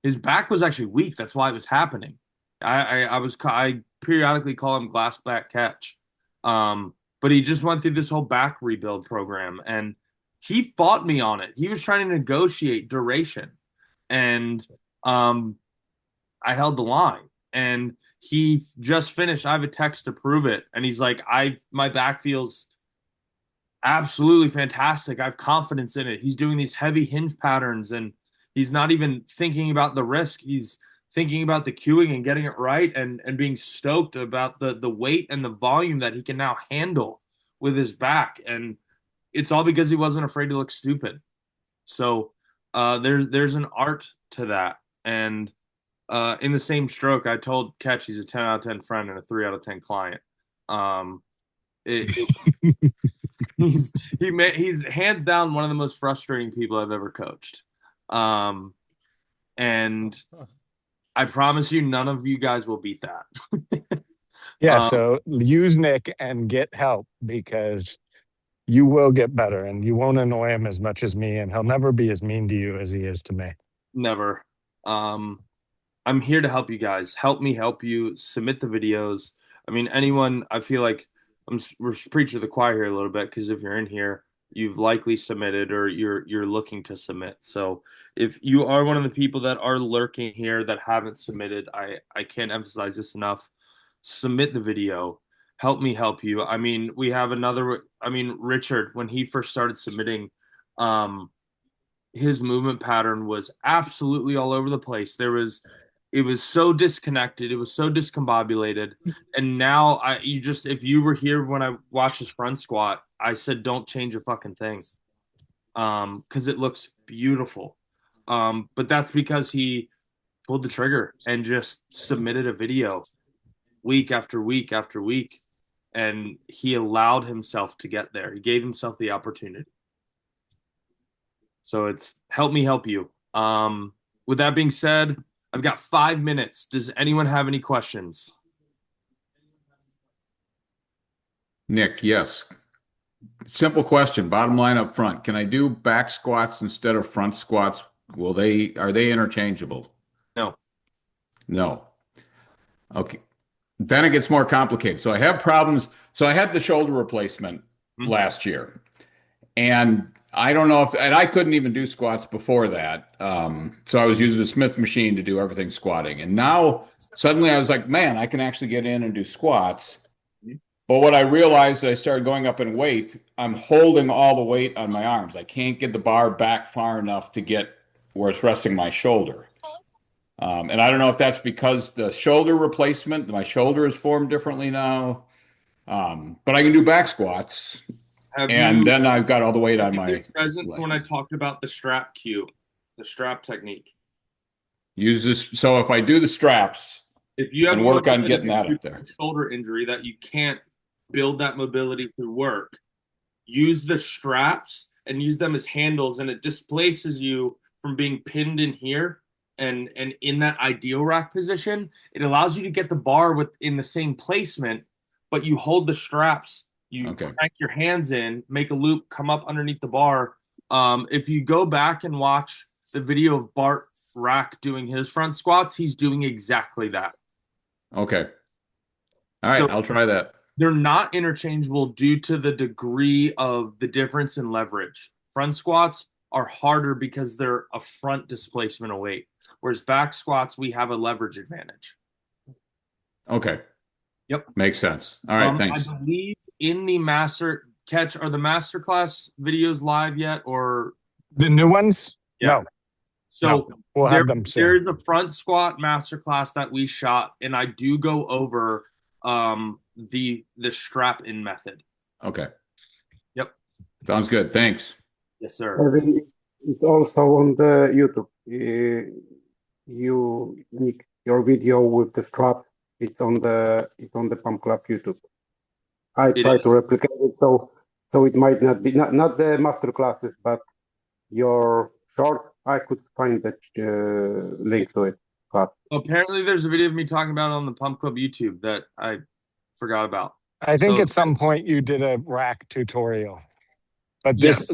his back was actually weak. That's why it was happening. I periodically call him glass back Ketch. But he just went through this whole back rebuild program, and he fought me on it. He was trying to negotiate duration, and I held the line. And he just finished. I have a text to prove it, and he's like, my back feels absolutely fantastic. I have confidence in it. He's doing these heavy hinge patterns, and he's not even thinking about the risk. He's thinking about the cueing and getting it right, and being stoked about the weight and the volume that he can now handle with his back. And it's all because he wasn't afraid to look stupid. So there's an art to that. And in the same stroke, I told Ketch he's a 10 out of 10 friend and a 3 out of 10 client. He's hands down one of the most frustrating people I've ever coached. And I promise you, none of you guys will beat that. Yeah, so use Nick and get help, because you will get better and you won't annoy him as much as me, and he'll never be as mean to you as he is to me. Never. I'm here to help you guys. Help me help you. Submit the videos. I mean, anyone, I feel like we're preaching to the choir here a little bit, because if you're in here, you've likely submitted or you're looking to submit. So if you are one of the people that are lurking here that haven't submitted, I can't emphasize this enough. Submit the video. Help me help you. I mean, we have Richard, when he first started submitting, his movement pattern was absolutely all over the place. It was so disconnected. It was so discombobulated. And now if you were here when I watched his front squat, I said, don't change a fucking thing. Cause it looks beautiful. But that's because he pulled the trigger and just submitted a video week after week after week. And he allowed himself to get there. He gave himself the opportunity. So it's help me help you. With that being said, I've got 5 minutes. Does anyone have any questions? Nick, yes. Simple question, bottom line up front. Can I do back squats instead of front squats? Are they interchangeable? No. No. Okay. Then it gets more complicated. So I have problems. So I had the shoulder replacement last year. And I don't know and I couldn't even do squats before that. So I was using the Smith machine to do everything squatting. And now suddenly I was like, man, I can actually get in and do squats. But what I realized, I started going up in weight, I'm holding all the weight on my arms. I can't get the bar back far enough to get where it's resting my shoulder. And I don't know if that's because the shoulder replacement, my shoulder is formed differently now. But I can do back squats. Then I've got all the weight on my present when I talked about the strap cue, the strap technique. Use this. So if I do the straps, If you have and work on getting that up there. shoulder injury that you can't build that mobility through work, use the straps and use them as handles, and it displaces you from being pinned in here and in that ideal rack position. It allows you to get the bar in the same placement, but you hold the straps, you crank your hands in, make a loop, come up underneath the bar. If you go back and watch the video of Bart Rak doing his front squats, he's doing exactly that. Okay. All right, so I'll try that. They're not interchangeable due to the degree of the difference in leverage. Front squats are harder because they're a front displacement of weight, whereas back squats, we have a leverage advantage. Okay. Yep. Makes sense. All right, thanks. I believe in the Ketch, are the masterclass videos live yet, or the new ones? Yeah. No. So we'll have them soon. There's a front squat masterclass that we shot, and I do go over the strap in method. Okay. Yep. Sounds good. Thanks. Yes, sir. It's also on the YouTube. You link your video with the straps. It's on the Pump Club YouTube. I try to replicate it, so it might not be not the master classes, but your short. I could find that link to it. Apparently, there's a video of me talking about it on the Pump Club YouTube that I forgot about. I think at some point you did a rack tutorial, but this,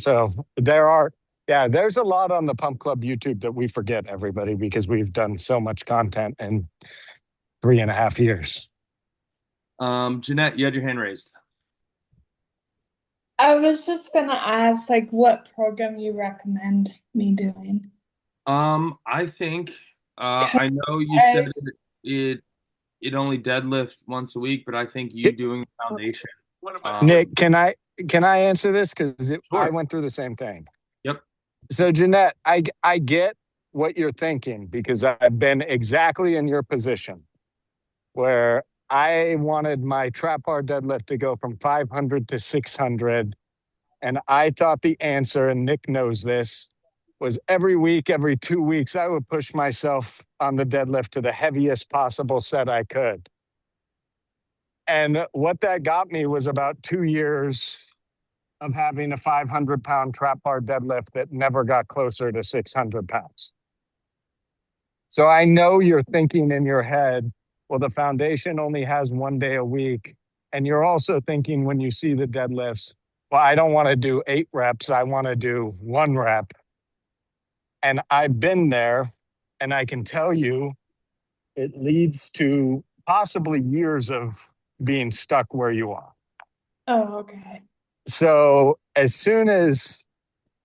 so there's a lot on the Pump Club YouTube that we forget, everybody, because we've done so much content in 3.5 years. Jeanette, you had your hand raised. I was just gonna ask, like, what program you recommend me doing? I think I know you said it only deadlift once a week, but I think you doing the foundation. Nick, can I answer this? Because I went through the same thing. Yep. So Jeanette, I get what you're thinking, because I've been exactly in your position where I wanted my trap bar deadlift to go from 500 to 600. And I thought the answer, and Nick knows this, was every week, every 2 weeks, I would push myself on the deadlift to the heaviest possible set I could. And what that got me was about 2 years of having a 500-pound trap bar deadlift that never got closer to 600 pounds. So I know you're thinking in your head, well, the foundation only has 1 day a week. And you're also thinking when you see the deadlifts, well, I don't want to do 8 reps. I want to do 1 rep. And I've been there, and I can tell you it leads to possibly years of being stuck where you are. Oh, okay. So as soon as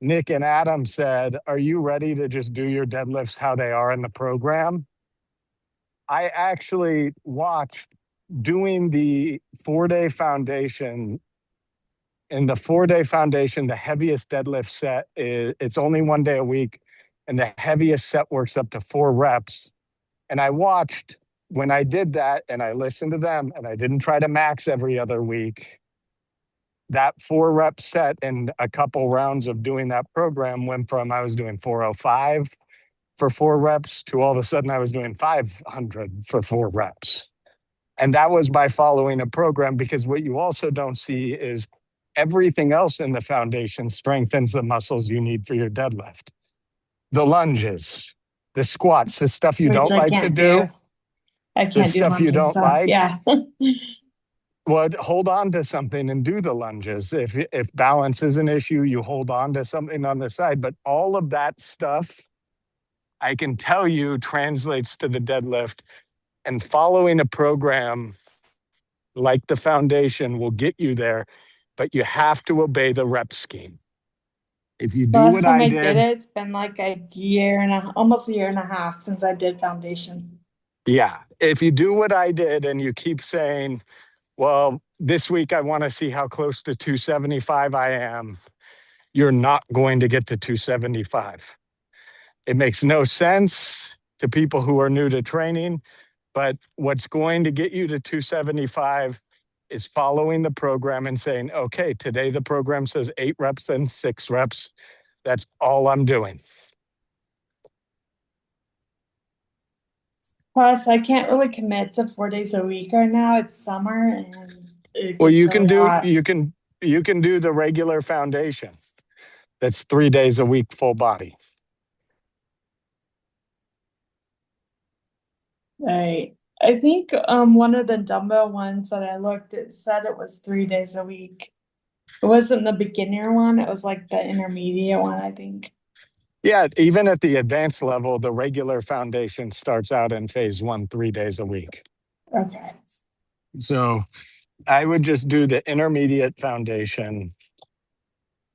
Nick and Adam said, are you ready to just do your deadlifts how they are in the program? I actually watched doing the 4-day foundation. In the 4-day foundation, the heaviest deadlift set it's only 1 day a week, and the heaviest set works up to 4 reps. And I watched when I did that, and I listened to them, and I didn't try to max every other week. That 4-rep set in a couple rounds of doing that program went from I was doing 405 for 4 reps to all of a sudden I was doing 500 for 4 reps. And that was by following a program, because what you also don't see is everything else in the foundation strengthens the muscles you need for your deadlift. The lunges, the squats, the stuff you don't like to do. I can't the do stuff you don't stuff. like. Yeah. Well, hold on to something and do the lunges. If balance is an issue, you hold on to something on the side. But all of that stuff, I can tell you, translates to the deadlift. And following a program like the foundation will get you there, but you have to obey the rep scheme. If you do Last what time I I did, did it, it's been like almost a year and a half since I did foundation. yeah, if you do what I did and you keep saying, well, this week I want to see how close to 275 I am, you're not going to get to 275. It makes no sense to people who are new to training, but what's going to get you to 275 is following the program and saying, okay, today the program says 8 reps and 6 reps. That's all I'm doing. Plus, I can't really commit to 4 days a week right now. It's summer and it Well, gets you can really do hot. you can do the regular foundation. That's 3 days a week, full body. Right. I think one of the dumbbell ones that I looked, it said it was 3 days a week. It wasn't the beginner one, it was like the intermediate one, I think. Yeah, even at the advanced level, the regular foundation starts out in phase 1, 3 days a week. Okay. So I would just do the intermediate foundation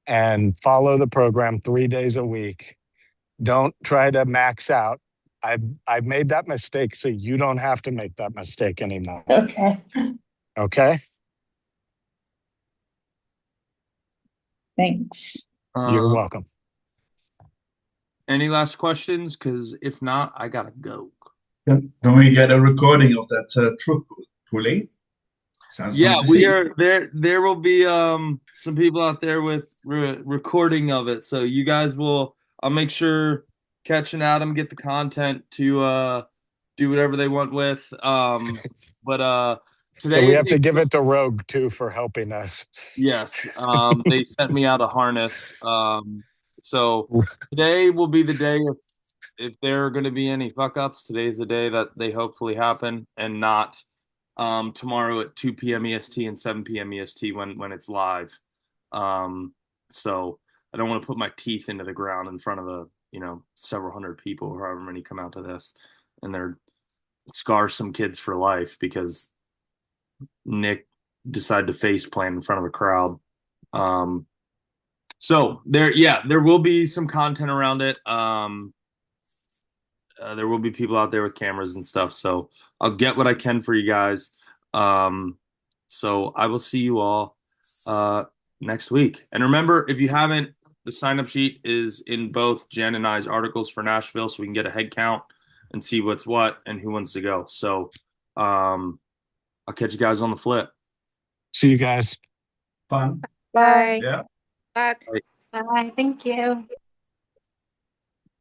and follow the program 3 days a week. Don't try to max out. I've made that mistake, so you don't have to make that mistake anymore. Okay. Okay? Thanks. You're welcome. Any last questions? Because if not, I gotta go. Can we get a recording of that truck pulling? Sounds Yeah, fun to we see. are there. There will be some people out there with recording of it, so you guys will. I'll make sure Ketch and Adam get the content to do whatever they want with. But today So we is have to give it to Rogue too for helping us. Yes, they sent me out a harness. So today will be the day if there are going to be any fuck ups. Today's the day that they hopefully happen, and not tomorrow at 2 p.m. EST and 7 p.m. EST when it's live. So I don't want to put my teeth into the ground in front of several hundred people, or however many come out to this, and they're scar some kids for life because Nick decided to face plant in front of a crowd. So there will be some content around it. There will be people out there with cameras and stuff. So I'll get what I can for you guys. So I will see you all next week. And remember, if you haven't, the sign-up sheet is in both Jen and I's articles for Nashville, so we can get a head count and see what's what and who wants to go. So I'll catch you guys on the flip. See you guys. Fun. Bye. Yeah. Bye. Thank you.